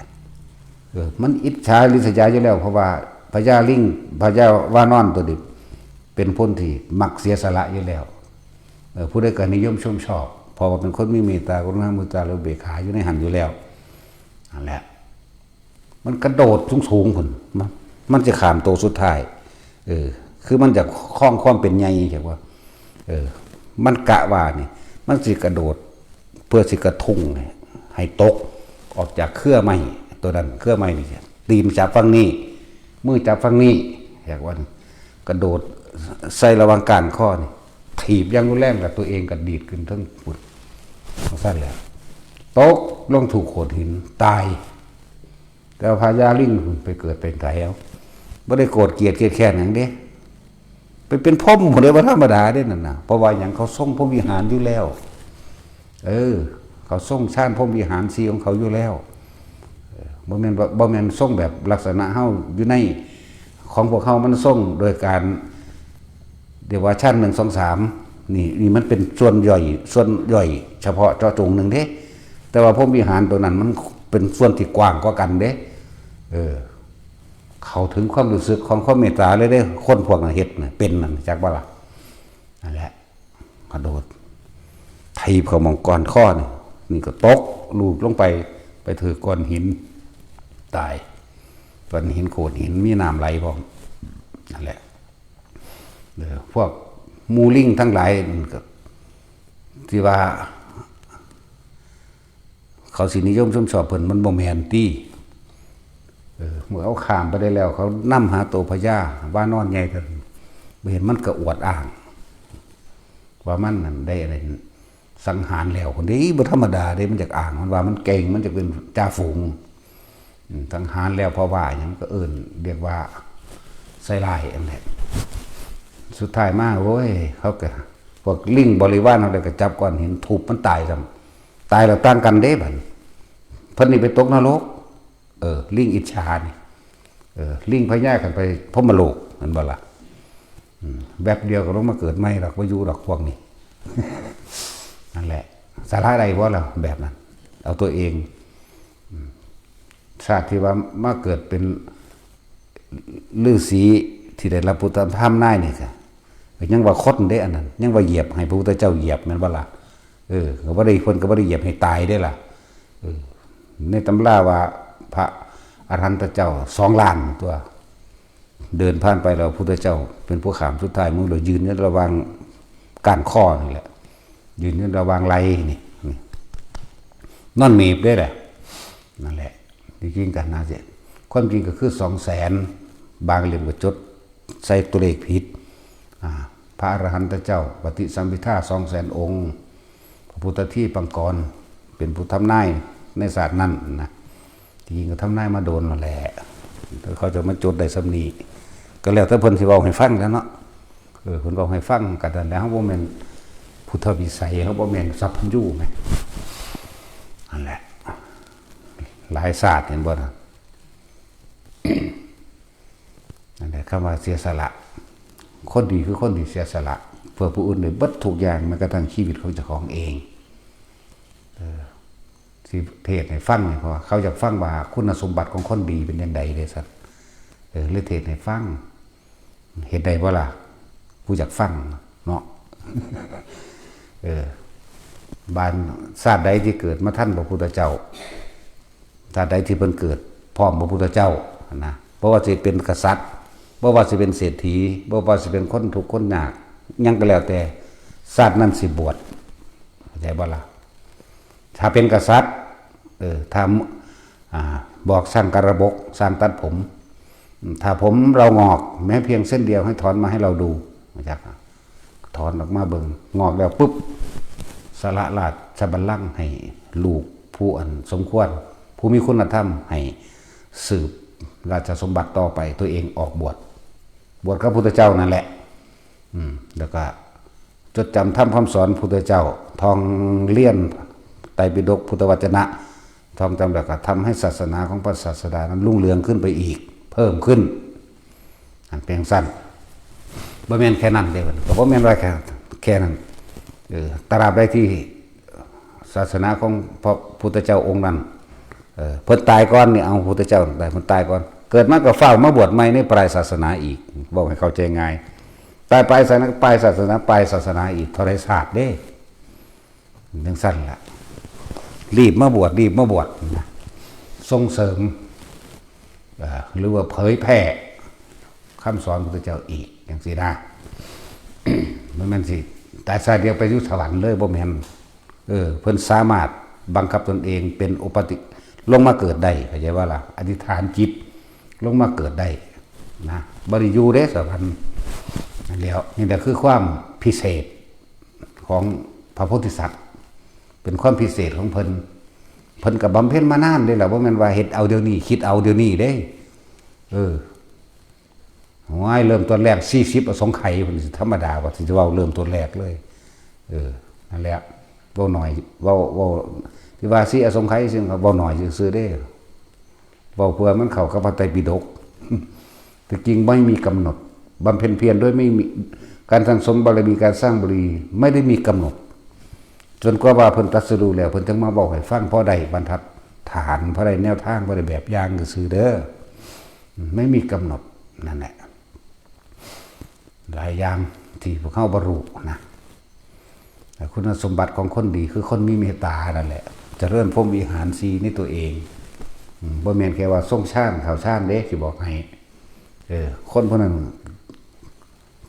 [SPEAKER 1] มันอิจฉาริษยาอยู่แล้วเพราะว่าพญาลิงพญาวานอนตัวนี้เป็นพ้นที่มักเสียสละอยู่แล้วผู้ใดก็นิยมชมชอบเพราะว่าเป็นคนมีเมตตากรุณามุตตาและอุเบกขาอยู่ในหันอยู่แล้วนั่นแหละมันกระโดดสูงๆพุ่นมันจะขามตัวสุดท้ายคือมันจะคล้องความเป็นใหญ่ใช่ป่ะมันกะว่านี่มันสิกระโดดเพื่อสิกระทุ้งให้ตกออกจากเครือไม้ตัวนั้นเครือไม้นี่ตีนจับฝั่งนี้มือจับฝั่งนี้อย่างว่ากระโดดใส่ระวังการข้อนี่ถีบยังรุนแรงกับตัวเองกระดีดขึ้นทั้งปุดสั้นแล้วตกลงถูกโขดหินตายแต่พญาลิงไปเกิดเป็นไก่แล้วไม่ได้โกรธเกลียดแค้นอย่างเด้ไปเป็นพ่อมหมดเลยว่าธรรมดาได้นั่นนะเพราะว่าอย่างเขาส่งพรหมวิหารอยู่แล้วเขาส่งชาติพรหมวิหารสีของเขาอยู่แล้วบ่แม่นส่งแบบลักษณะเฮาอยู่ในของพวกเขามันส่งโดยการเดี๋ยวว่าชั้น1 2 3นี่มันเป็นส่วนย่อยเฉพาะเจาะจงหนึ่งเด้แต่ว่าพรหมวิหารตัวนั้นมันเป็นส่วนที่กว้างกว่ากันเด้เขาถึงความรู้สึกของความเมตตาเลยได้คนพวกนั้นเฮ็ดน่ะเป็นนั่นจักบ่ล่ะนั่นแหละกระโดดถีบเข้ามองก้อนข้อนี่ก็ตกลูบลงไปถือก้อนหินตายก้อนหินโขดหินมีน้ำไหลพร้อมนั่นแหละพวกมูลิงทั้งหลายที่ว่าเขาสินิยมชมชอบเพิ่นมันบ่แม่นติเมื่อเอาข้ามไปได้แล้วเขานำหาตัวพญาว่านอนใหญ่กันเห็นมันก็อวดอ้างว่ามันนั่นได้อะไรสังหารแล้วคนนี้บ่ธรรมดาเด้มันจากอ่างมันว่ามันเก่งมันจะเป็นจ่าฝูงสังหารแล้วเพราะว่าอย่างก็เรียกว่าใส่ลายอันแหละสุดท้ายมาโอ้ยเขาก็พวกลิงบริวารเอาได้ก็จับก้อนหินทุบมันตายซ้ำตายแล้วตั้งกันเด้บัดเพิ่นนี่ไปตกนรกลิงอิจฉานี่ลิงพญากันไปพรหมโลกนั่นบ่ล่ะแบบเดียวก็ลงมาเกิดใหม่ดอกบ่อยู่ดอกพวกนี้นั่นแหละสาระใดบ่ล่ะแบบนั้นเอาตัวเองชาติที่ว่ามาเกิดเป็นฤาษีที่ได้รับพุทธธรรมนายนี่ค่ะยังว่าคดได้อันนั้นยังว่าเหยียบให้พระพุทธเจ้าเหยียบแม่นบ่ล่ะก็บ่ได้เพิ่นก็บ่ได้เหยียบให้ตายได้ล่ะในตำราว่าพระอรหันตเจ้า2 ล้านตัวเดินผ่านไปแล้วพุทธเจ้าเป็นผู้ขามสุดท้ายมึงเลยยืนอยู่ระหว่างก้านข้อนี่แหละยืนอยู่ระหว่างไหล่นี่นั่นมีบได้แหละนั่นแหละจริงๆกันนะเสียความจริงก็คือ200,000บางเล่มก็จดใส่ตัวเลขผิดพระอรหันตเจ้าปฏิสัมภิทา200,000 องค์พระพุทธที่ปังกรเป็นผู้ทำนายในศาสตร์นั้นนะจริงก็ทำนายมาโดนมาแหละเขาจะมาจดได้สำนีก็แล้วถ้าเพิ่นสิเว้าให้ฟังแล้วเนาะเพิ่นเว้าให้ฟังกันแล้วบ่แม่นพุทธวิสัยเขาบ่แม่นสัพพัญญูแม่นั่นแหละหลายศาสตร์เห็นบ่นะนั่นแหละคำว่าเสียสละคนดีคือคนที่เสียสละ เพื่อผู้อื่นเลยเบิดทุกอย่างแม้กระทั่งชีวิตของเจ้าของเองที่เทศให้ฟังเนี่ยเพราะเขาอยากฟังว่าคุณสมบัติของคนดีเป็นยังไงเลยสัตว์เลยเทศให้ฟังเห็นได้บ่ล่ะผู้อยากฟังเนาะบ้านชาติใดที่เกิดมาท่านพระพุทธเจ้าชาติใดที่เพิ่นเกิดพร้อมพระพุทธเจ้านะเพราะว่าจะเป็นกษัตริย์เพราะว่าจะเป็นเศรษฐีเพราะว่าจะเป็นคนทุกข์คนยากยังก็แล้วแต่ชาตินั้นสิบวชเข้าใจบ่ล่ะถ้าเป็นกษัตริย์ถ้าบอกสร้างกระบกสร้างตัดผมถ้าผมเรางอกแม้เพียงเส้นเดียวให้ถอนมาให้เราดูนะครับถอนออกมาเบิ่งงอกแล้วปุ๊บสละราชบัลลังก์ให้ลูกผู้อันสมควรผู้มีคุณธรรมให้สืบราชสมบัติต่อไปตัวเองออกบวชกับพระพุทธเจ้านั่นแหละแล้วก็จดจำธรรมคำสอนพระพุทธเจ้าทองเลี่ยนไตรปิฎกพุทธวจนะทองจำแล้วก็ทำให้ศาสนาของพระศาสดานั้นรุ่งเรืองขึ้นไปอีกเพิ่มขึ้นอันเพียงสั้นบ่แม่นแค่นั้นเด้อก็บ่แม่นว่าแค่นั้นตราบใดที่ศาสนาของพระพุทธเจ้าองค์นั้นเพิ่นตายก่อนนี่เอาพระพุทธเจ้าได้เพิ่นตายก่อนเกิดมาก็เฝ้ามาบวชใหม่ในปลายศาสนาอีกบอกให้เข้าใจง่ายตายไปศาสนาปลายศาสนาปลายศาสนาอีกทรศาสตร์เด้จังสั้นล่ะรีบมาบวชนะส่งเสริมหรือว่าเผยแพร่คำสอนพระพุทธเจ้าอีกอย่างสินะมันสิแต่ชาติเดียวไปอยู่สวรรค์เลยบ่แม่นเพิ่นสามารถบังคับตนเองเป็นอุปติลงมาเกิดได้เข้าใจว่าล่ะอธิษฐานจิตลงมาเกิดได้นะบ่ได้อยู่เด้สวรรค์นั่นแล้วนี่แหละคือความพิเศษของพระโพธิสัตว์เป็นความพิเศษของเพิ่นกับบำเพ็ญมานานเลยแหละว่ามันว่าเฮ็ดเอาเดี๋ยวนี้คิดเอาเดี๋ยวนี้เด้ว้ายเริ่มต้นแรก40อสงไขยเพิ่นสิธรรมดาว่าสิเว้าเริ่มต้นแรกเลยนั่นแหละเว้าหน่อยเว้าที่ว่าสิอสงไขยซึ่งเว้าหน่อยซื่อๆเด้เว้าเพื่อมันเข้ากับพระไตรปิฎกแต่จริงไม่มีกำหนดบำเพ็ญเพียรด้วยไม่มีการสั่งสมบารมีการสร้างบุญไม่ได้มีกำหนดจนกว่าเพิ่นตรัสรู้แล้วเพิ่นถึงมาบอกให้ฟังพอได้บรรทัดฐานพอได้แนวทางพอได้แบบอย่างซื่อเด้อไม่มีกำหนดนั่นแหละหลายอย่างที่พวกเขาบรรลุนะแต่คุณสมบัติของคนดีคือคนมีเมตตานั่นแหละจะเริ่มพรหมวิหารสีนี่ตัวเองบ่แม่นแค่ว่าส่งชาติข่าวชาติเด้สิบอกให้คนพวกนั้น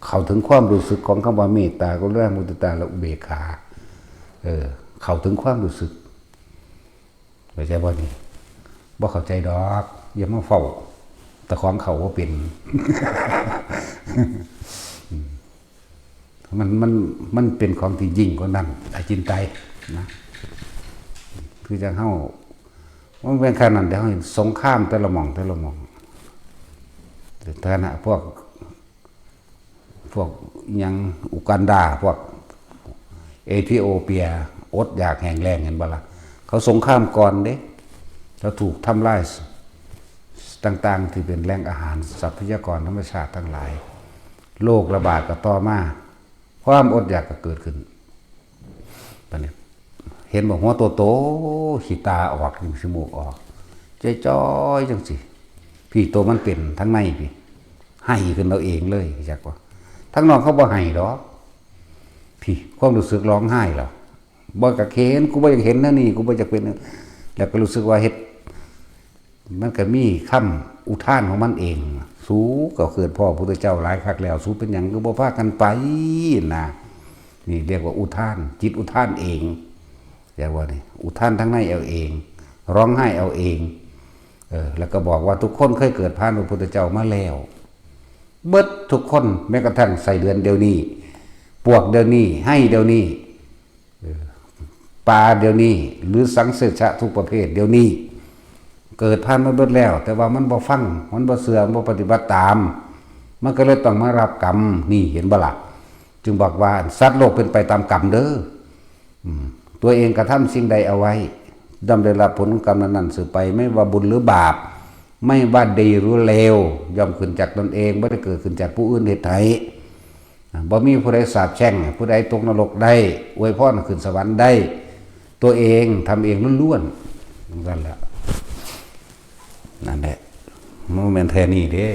[SPEAKER 1] เข้าถึงความรู้สึกของคำว่าเมตตาก็เรื่องมุตตาและอุเบกขาเข้าถึงความรู้สึกเข้าใจบ่นี่บ่เข้าใจดอกอย่ามาเฝ้าแต่ของเขาว่าเป็น มันเป็นของที่ยิ่งกว่านั้นอาจินไตนะคือจะเข้ามันเป็นขนาดเดี๋ยวเห็นสงครามแต่ละหม่องแต่นะพวกยังอุกันดาพวกเอธิโอเปียอดอยากแห้งแล้งเห็นบ่ล่ะเขาสงครามก่อนเด้แล้วถูกทำลายต่างๆที่เป็นแหล่งอาหารทรัพยากรธรรมชาติทั้งหลายโรคระบาดก็ต่อมาความอดอยากก็เกิดขึ้นตอนนี้เห็นบอกหัวโตๆขี้ตาออกจมูกออกใจจ้อยจังสิพี่ตัวมันเป็นทั้งในพี่ให้ขึ้นเราเองเลยจักว่าทั้งนอกเขาบ่ให้หรอกพี่ความรู้สึกร้องไห้หรอบ่กะเห็นกูบ่อยากเห็นนะนี่กูบ่อยากเป็นแล้วก็รู้สึกว่าเฮ็ดมันก็มีคำอุทานของมันเองสู้ก็เกิดพ่อพุทธเจ้าหลายคักแล้วสู้เป็นหยังก็บ่พากันไปนะนี่เรียกว่าอุทานจิตอุทานเองเรียกว่านี่อุทานทั้งในเอาเองร้องไห้เอาเองแล้วก็บอกว่าทุกคนเคยเกิดผ่านพระพุทธเจ้ามาแล้วเบิดทุกคนแม้กระทั่งใส่เดือนเดียวนี้ปวกเดี๋ยวนี้ให้เดี๋ยวนี้ปลาเดี๋ยวนี้หรือสังเสชะทุกประเภทเดี๋ยวนี้เกิดผ่านมาเบิดแล้วแต่ว่ามันบ่ฟังมันบ่เสื่อมบ่ปฏิบัติตามมันก็เลยต้องมารับกรรมนี่เห็นบ่ล่ะจึงบอกว่าสัตว์โลกเป็นไปตามกรรมเด้อตัวเองกระทำสิ่งใดเอาไว้ย่อมได้รับผลของกรรมนั้นๆสืบไปไม่ว่าบุญหรือบาปไม่ว่าดีหรือเลวย่อมขึ้นจากตนเองไม่ได้เกิดขึ้นจากผู้อื่นเหตุใด บ่มีผู้ใดสาปแช่งผู้ใดตกนรกได้อวยพรขึ้นสวรรค์ได้ตัวเองทำเองล้วนๆนั่นแหละนั่นแหละมันเป็นแทนี่เด้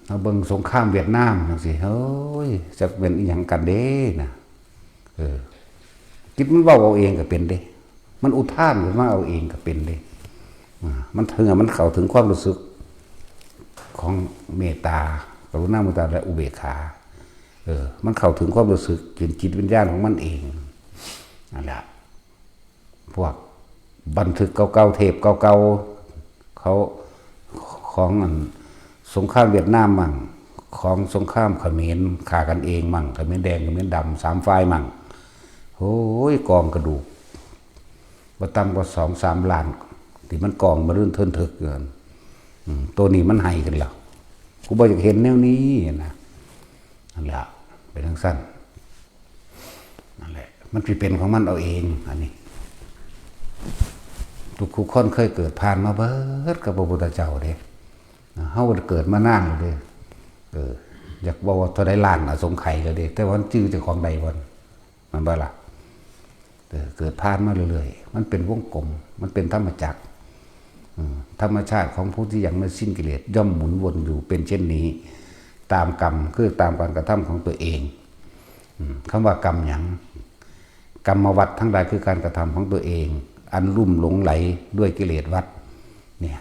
[SPEAKER 1] เอาเบิ่งสงครามเวียดนามจังซี่เฮ้ยจะเป็นอีหยังกันเด้นะคิดมันเว้าเอาเองก็เป็นเด้มันอุทานขึ้นมาเอาเองก็เป็นเด้มันถึงมันเข้าถึงความรู้สึกของเมตตากรุณามุตาและอุเบกขามันเข้าถึงความรู้สึกจิตวิญญาณของมันเองนั่นแหละพวกบันทึกเก่าๆเทปเก่าๆเขาของสงครามเวียดนามมั่งของสงครามเขมรฆ่ากันเองมั่งเขมรแดงเขมรดำ3 ฝ่ายมั่งโอ้ยกองกระดูกบ่ต่ำกว่า2-3 ล้านที่มันกองมาเรื่นเทินถึกเกินตัวนี้มันให้กันแล้วกูบ่อยากเห็นแนวนี้นะนั่นแหละเป็นทั้งสั้นนั่นแหละมันเป็นของมันเอาเองอันนี้ทุกคนเคยเกิดผ่านมาเบิดกับพระพุทธเจ้าเด้เฮาเกิดมานานแล้วเด้อยากบอกว่าเท่าใดล้านสงไข่แล้วเด้แต่ว่าจื้อเจ้าของใดวันมันบ่ล่ะเกิดผ่านมาเรื่อยๆมันเป็นวงกลมมันเป็นธรรมจักรธรรมชาติของผู้ที่ยังไม่สิ้นกิเลสย่อมหมุนวนอยู่เป็นเช่นนี้ตามกรรมคือตามการกระทำของตัวเองคำว่ากรรมหยังกรรมวัฏทั้งหลายคือการกระทำของตัวเองอันลุ่มหลงไหลด้วยกิเลสวัฏเนี่ย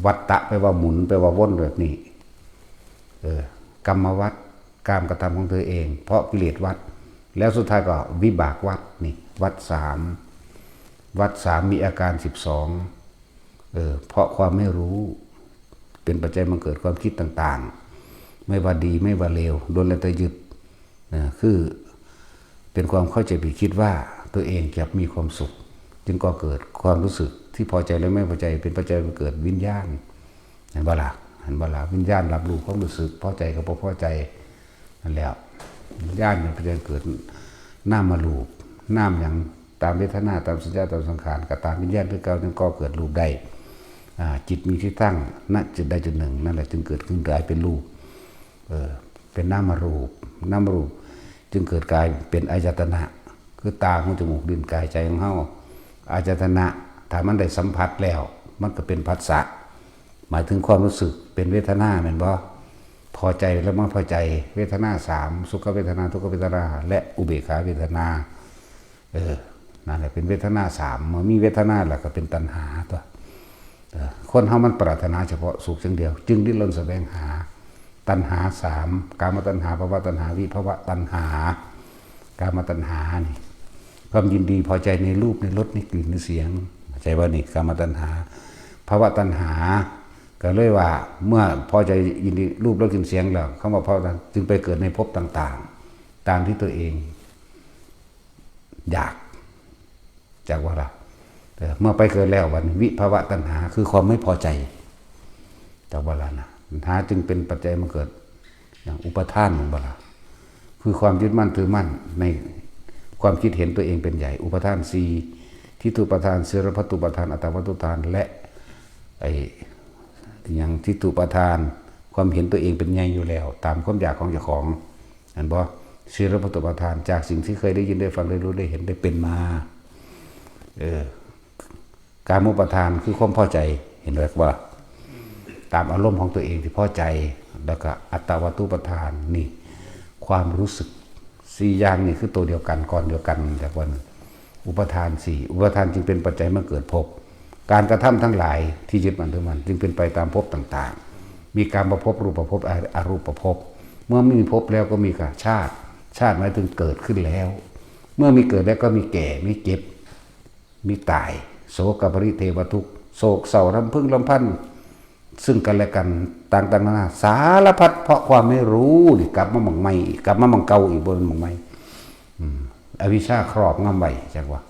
[SPEAKER 1] วัฏฏะแปลว่าหมุนแปลว่าวนแบบนี้กรรมวัฏการกระทำของตัวเองเพราะกิเลสวัฏแล้วสุดท้ายก็วิบากวัฏนี่วัฏ3มีอาการ12เพราะความไม่รู้เป็นปัจจัยมันเกิดความคิดต่างๆไม่ว่าดีไม่ว่าเลวโดนแล้วแต่ยึดคือเป็นความเข้าใจผิดคิดว่าตัวเองจะมีความสุขจึงก็เกิดความรู้สึกที่พอใจและไม่พอใจเป็นปัจจัยมันเกิดวิญญาณเห็นบ่ล่ะวิญญาณรับรู้ความรู้สึกพอใจกับบ่พอใจนั่นแล้ววิญญาณเนี่ยเป็นเกิดน้ามรูปน้ำอย่างตามเวทนาตามสัญญาตามสังขารกับตามวิญญาณคือเก่าจึงก็เกิดรูปได้จิตมีที่ตั้งณจุดใดจุดหนึ่งนั่นแหละจึงเกิดขึ้นกลายเป็นรูปเป็นนามรูปจึงเกิดกลายเป็นอายตนะคือตาหูจมูกลิ้นกายใจของเฮาอายตนะถ้ามันได้สัมผัสแล้วมันก็เป็นผัสสะหมายถึงความรู้สึกเป็นเวทนาแม่นบ่พอใจแล้วไม่พอใจเวทนา3สุขเวทนาทุกขเวทนาและอุเบกขาเวทนานั่นแหละเป็นเวทนา3เมื่อมีเวทนาแล้วก็เป็นตัณหาตัวคนเฮามันปรารถนาเฉพาะสุขอย่างเดียวจึงดิ้นรนแสวงหาตัณหา3กามตัณหาภวตัณหาวิภวตัณหากามตัณหานี่ความยินดีพอใจในรูปในรสในกลิ่นในเสียงใจว่านี่กามตัณหาภวตัณหาก็เลยว่าเมื่อพอใจยินดีรูปรสกลิ่นเสียงแล้วคำว่าภวตัณหาจึงไปเกิดในภพต่างๆตามที่ตัวเองอยากจากว่าล่ะเมื่อไปเกิดแล้ววันวิภวตัณหาคือความไม่พอใจจากว่าล่ะนะตัณหาจึงเป็นปัจจัยมาเกิดอย่างอุปทานของบ่ล่ะคือความยึดมั่นถือมั่นในความคิดเห็นตัวเองเป็นใหญ่อุปทาน4ทิฏฐุปทานเสรพัตตุปทานอัตตวัตตุทานและอย่างทิฏฐุปทานความเห็นตัวเองเป็นใหญ่อยู่แล้วตามความอยากของเจ้าของอันบ่เสรพัตตุปทานจากสิ่งที่เคยได้ยินได้ฟังได้รู้ได้เห็นได้เป็นมาการมุปทานคือความพอใจเห็นไหมว่าตามอารมณ์ของตัวเองที่พอใจแล้วก็อัตตวัตตุปทานนี่ความรู้สึก4อย่างนี่คือตัวเดียวกันก่อนเดียวกันจากวันอุปทาน4อุปทานจึงเป็นปัจจัยมาเกิดภพการกระทำทั้งหลายที่ยึดมั่นถือมั่นจึงเป็นไปตามภพต่างๆมีการประพบรูปภพอรูปภพเมื่อไม่มีภพแล้วก็มีกับชาติหมายถึงเกิดขึ้นแล้วเมื่อมีเกิดแล้วก็มีแก่มีเจ็บมีตายโศกปริเทวทุกข์โศกเศร้ารำพึงรำพันซึ่งกันและกันต่างๆนานาสารพัดเพราะความไม่รู้นี่กลับมาหม่องใหม่กลับมาหม่องเก่าอีกบนหม่องใหม่อวิชชาครอบงำไว้จังว่า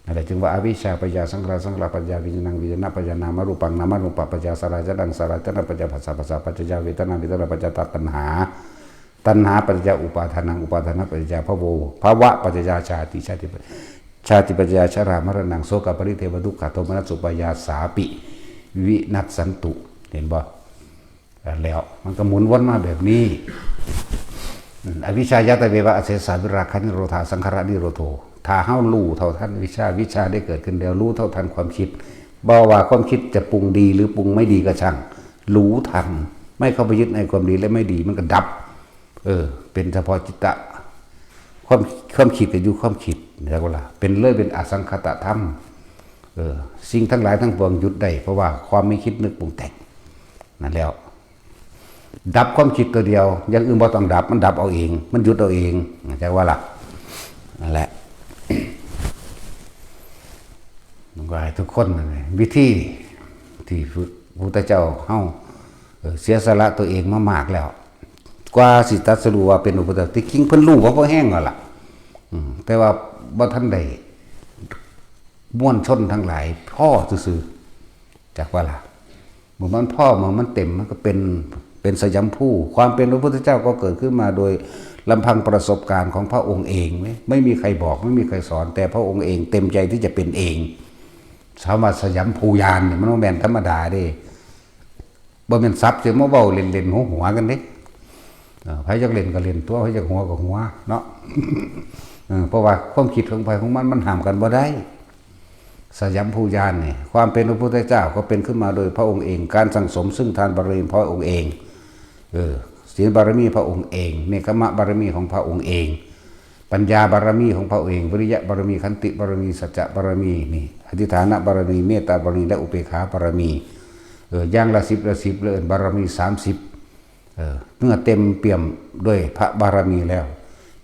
[SPEAKER 1] อะไรจึงว่าอวิชชาปัญญาสังขารสังขารปัญญาวิญญาณวิญญาณปัญญานามรูปังนามรูปปัญญาสลายจะดังสลายจะนัปัญญาภาษาปัญญาเวทนาปัญญาตัณหาปัญญาอุปาทานังอุปาทานปัญญาภวะปัญญาชาติปัญญาชรามรณังโสกปริเทวทุกขโทมนัสสุปยาสาปิวินัสสันตุเห็นบ่ แล้วมันก็หมุนวนมาแบบนี้อวิชชายะตะเววะอเสสาวิราคะนิโรธาสังขารนิโรโธถ้าเฮารู้เท่าทันวิชาได้เกิดขึ้นแล้วรู้เท่าทันความคิดบ่ว่าความคิดจะปรุงดีหรือปรุงไม่ดีก็ช่างรู้ทันไม่เข้าไปยึดในความดีและไม่ดีมันก็ดับเป็นเฉพาะจิตตะความคิดก็อยู่ความคิดแล้วก็ล่ะเป็นเป็นอสังขตธรรมสิ่งทั้งหลายทั้งปวงหยุดได้เพราะว่าความไม่คิดนึกปรุงแต่งนั่นแล้วดับความคิดตัวเดียวอย่างอื่นบ่ต้องดับมันดับเอาเองมันหยุดเอาเองเข้าใจว่าล่ะนั่นแหละต้องการให้ทุกคนวิธีที่พระพุทธเจ้าเฮาเสียสละตัวเองมามากแล้วกว่าสิตรัสรู้ว่าเป็นพระพุทธเจ้าที่จริงเพิ่นรู้ว่าบ่แห้งแล้วล่ะแต่ว่าบ่ทันได้ม้วนชนทั้งหลายพ่อซื่อๆจากว่าล่ะเมื่อมันพ่อเมื่อมันเต็มมันก็เป็นสยัมภูความเป็นพระพุทธเจ้าก็เกิดขึ้นมาโดยลำพังประสบการณ์ของพระองค์เองไม่มีใครบอกไม่มีใครสอนแต่พระองค์เองเต็มใจที่จะเป็นเองสามารถสยัมภูญาณเนี่ยมันบ่แม่นธรรมดาเด้บ่แม่นซับสิมาเว้าเล่นๆหัวกันเด้ไผจักเล่นก็เล่นตัวไผจักหัวก็หัวเนาะเพราะว่าความคิดของไผของมันห้ามกันบ่ได้สยัมภูญาณเนี่ยความเป็นพระพุทธเจ้าก็เป็นขึ้นมาโดยพระองค์เองการสั่งสมซึ่งทานบารมีพระองค์เองศีลบารมีพระองค์เองเนกขมะบารมีของพระองค์เองปัญญาบารมีของพระองค์เองวิริยะบารมีขันติบารมีสัจจะบารมีนี่อธิฐานบารมีเมตตาบารมีและอุเบกขาบารมีอย่างละ10เลยบารมี30เมื่อเต็มเปี่ยมด้วยพระบารมีแล้ว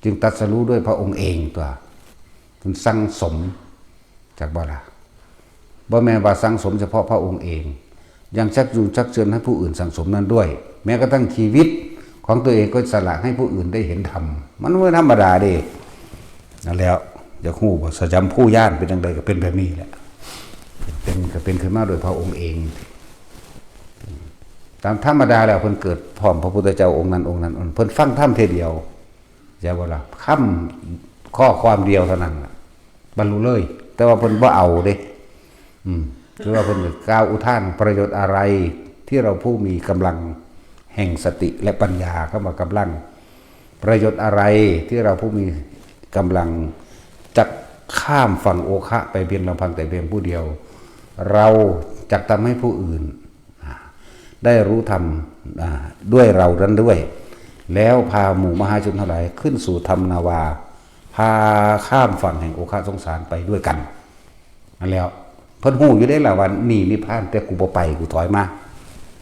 [SPEAKER 1] จึงตรัสรู้ด้วยพระองค์เองตัวมันสั่งสมจากบ่ล่ะบ่แม้ว่าสั่งสมเฉพาะพระองค์เองยังชักจูงชักเชิญให้ผู้อื่นสั่งสมนั้นด้วยแม้กระทั่งชีวิตของตัวเองก็สละให้ผู้อื่นได้เห็นธรรมมันไม่ธรรมดาเด้นั่นแล้วจะฮู้ว่าสยัมภูญาณเป็นจังไดก็เป็นแบบนี้แหละเป็นขึ้นมาโดยพระองค์เองตามธรรมดาแล้วเพิ่นเกิดพร้อมพระพุทธเจ้าองค์นั้นเพิ่นฟังธรรมเทเดียวอย่าว่าล่ะคำข้อความเดียวเท่านั้นบรรลุเลยแต่ว่าเพิ่นบ่เอาเด้คือว่าเพิ่นกล่าวอุทานประโยชน์อะไรที่เราผู้มีกำลังแห่งสติและปัญญาเข้ามากำลังประโยชน์อะไรที่เราผู้มีกำลังจะข้ามฝั่งโอคะไปเพียงลำพังแต่เพียงผู้เดียวเราจะทำให้ผู้อื่นได้รู้ธรรมด้วยเรานั้นด้วยแล้วพาหมู่มหาชนทั้งหลายขึ้นสู่ธรรมนาวาพาข้ามฝั่งแห่งโอคะสงสารไปด้วยกันนั่นแล้วเพิ่นฮู้อยู่ได้ล่ะว่านี่นิพพานแต่กูบ่ไปกูถอยมา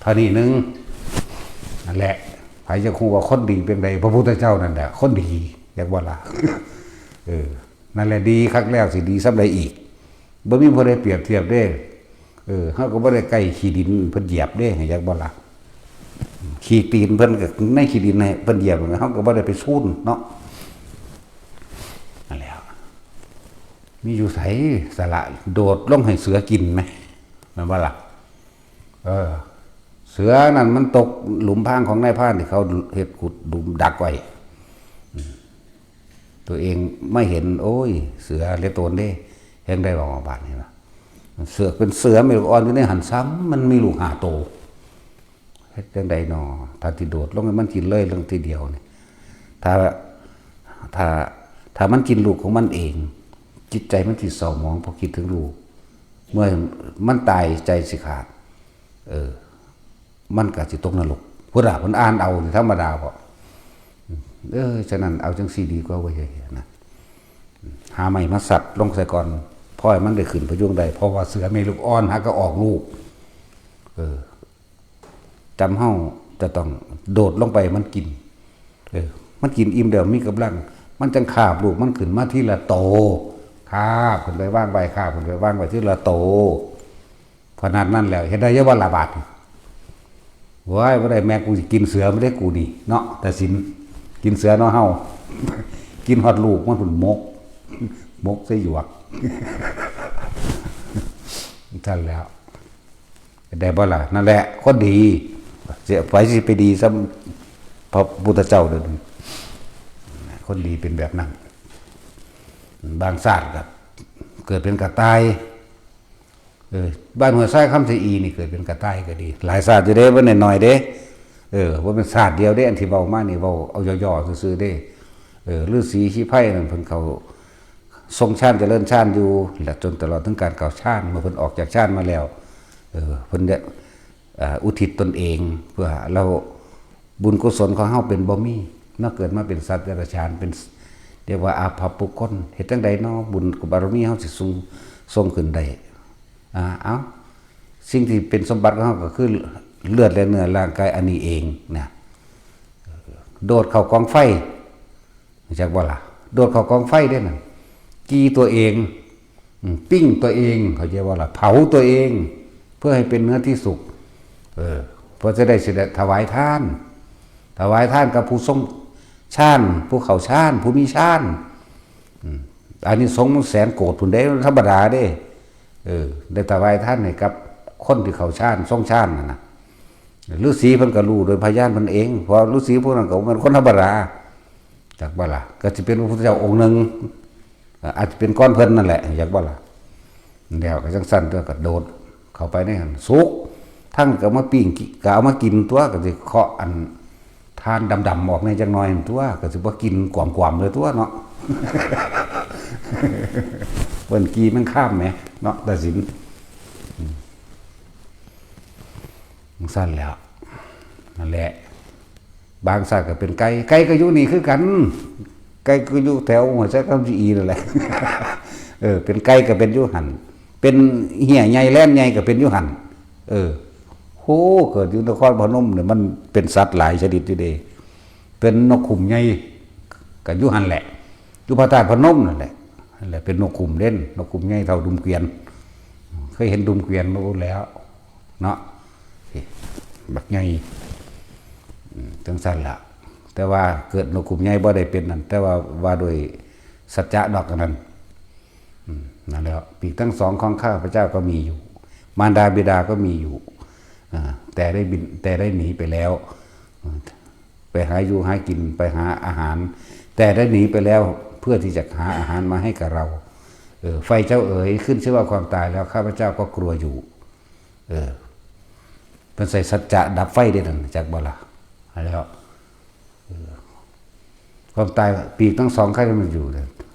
[SPEAKER 1] เท่านี้นึงนั่นแหละไผจะฮู้ว่าคนดีเป็นไดพระพุทธเจ้านั่นแหละคนดีอยากว่าล่ะนั่นแหละดีครั้งแล้วสิดีซ้ำใดอีกบ่มีผู้ใดเปรียบเทียบได้เฮาก็บ่ได้ใกล้ขี้ดินเพิ่นเหยียบเด้อยากบ่ล่ะขี้ตีนเพิ่นก็ในขี้ดินให้เพิ่นเหยียบเฮาก็บ่ได้ไปซูนเนาะนั่นแหละมีอยู่ไสสละโดดลงให้เสือกินไหมมันบ่ล่ะเสือนั่นมันตกหลุมพรางของนายพรานที่เขาเฮ็ดขุดหลุมดักไว้ตัวเองไม่เห็นโอ้ยเสือเลโตนเด้แฮงได้บอกบาดนี่ล่ะเสือเป็นเสือไม่ลูกอ่อนอยู่ในหันซ้ำมันมีลูก5โตเฮ็ดจังได๋น้อถ้าสิโดดลงให้มันกินเลยเรื่องทีเดียวนี่ถ้ามันกินลูกของมันเองจิตใจมันสิเศร้าหมองพอคิดถึงลูกเมื่อมันตายใจสิขาดมันก็สิตกนรกพุทธะเพิ่นอ่านเอาธรรมดาบ่ฉะนั้นเอาจังซี่ดีกว่าเว้ยนะหาไม้มาสับลงใส่ก่อนพอให้มันได้ขึ้นพยุงได้เพราะว่าเสือมีลูกอ่อนหาก็ออกลูกจำเฮาจะต้องโดดลงไปมันกินมันกินอิ่มเดี๋ยวมีกำลังมันจังคาบลูกมันขึ้นมาทีละโตคาบขึ้นไปว่างใบคาบขึ้นไปว่างใบทีละโตขนาดนั้นแล้วเฮ็ดได้เยอะว่าละบาทว้ายบ่ได้แม่กูสิกินเสือไม่ได้กูนี่เนาะแต่สินกินเสือเนาะเฮากินฮอดลูกมันพุ่นมกใส่หยวกท่านแล้วได้บ่ล่ะนั่นแหละคนดีเสียไปสิไปดีซ้ำพระพุทธเจ้าเด้อคนดีเป็นแบบนั้นบางชาติก็เกิดเป็นกระต่ายบ้านหัวไส้คำเสียอีนี่เกิดเป็นกระต่ายก็ดีหลายชาติจะได้บ่น้อยๆเด้ ว่าเป็นศาสตร์เดียวได้อันที่เว้ามานี่เว้าเอาย่อๆซื่อๆได้ฤาษีชีไพ่นั่นเพิ่นเขาทรงชาติเจริญชาติอยู่และจนตลอดถึงการเก่าชาติเมื่อเพิ่นออกจากชาติมาแล้วเพิ่นได้อุทิศตนเองเพื่อเราบุญกุศลของเฮาเป็นบ่มีเมื่อเกิดมาเป็นสัตว์เดรัจฉานเป็นเรียกว่าอาภัพบุคคลเฮ็ดจังใดเนาะบุญกับบารมีเฮาสิส่งขึ้นได้เอาสิ่งที่เป็นสมบัติของเฮาก็คือเลือดและเนื้อร่างกายอันนี้เองนะโดดเข้ากองไฟจักบ่ล่ะโดดเข้ากองไฟได้นั่นกีตัวเองปิ้งตัวเองเขาเรียกว่าล่ะเผาตัวเองเพื่อให้เป็นเนื้อที่สุกเพื่อจะได้สิได้ถวายทานกับผู้ทรงชาญผู้เขาชาญผู้มีชาญอันนี้สงฆ์แสนโกรธผุนได้ธรรมดาได้ได้ถวายท่านให้กับคนที่เขาชาญทรงชาญนะฤาษีเพิ่นก็รู้โดยพยานเพิ่นเองเพราะฤาษีพวกนั้นก็เป็นคนธรรมดาจากบ่ล่ะก็จะเป็นพระพุทธเจ้าองค์หนึ่งอาจจะเป็นก้อนเพิ่นนั่นแหละอยากบ่ล่ะเดี๋ยวก็จังสั้นตัวก็โดดเข้าไปในหันสุกทั้งก็มาปิ้งก็เอามากินตัวก็สิเคาะอันทานดำๆออกในจังน้อยตัวก็สิบ่กินกวามๆเลยตัวเนาะเพิ่นกีมันข้ามแหมเนาะตัดสินมันสั้นแล้วนั่นแหละบางสัตว์ก็เป็นไก่ก็อยู่นี่คือกันไก่ก็อยู่แถวหัวใจคำจีอีนั่นแหละเป็นไก่ก็เป็นยุหันเป็นเหี้ยใหญ่แล่นใหญ่ก็เป็นยุหันโหเกิดอยู่นครพนมเนี่ยมันเป็นสัตว์หลายชนิดอยู่เด้เป็นนกขุมใหญ่ก็ยุหันแหละอยู่พระธาตุพนมนั่นแหละเป็นนกขุมเล่นนกขุมใหญ่เท่าดุมเกวียนเคยเห็นดุมเกวียนมาแล้วเนาะบักใหญ่จังสั้นละแต่ว่าเกิดนกขุมใหญ่บ่ได้เป็นนั่นแต่ว่าโดยสัจจะดอกนั้นนั่นแหละปีกทั้งสองของข้าพเจ้าก็มีอยู่มารดาบิดาก็มีอยู่แต่ได้หนีไปแล้วไปหาอยู่หากินไปหาอาหารแต่ได้หนีไปแล้วเพื่อที่จะหาอาหารมาให้กับเราไฟเจ้าเอ๋ยขึ้นชื่อว่าความตายแล้วข้าพเจ้าก็กลัวอยู่เป็นใส่สัจจะดับไฟได้นั่นจากบ่ล่ะแล้วความตายปีกทั้งสองข้าก็มีอยู่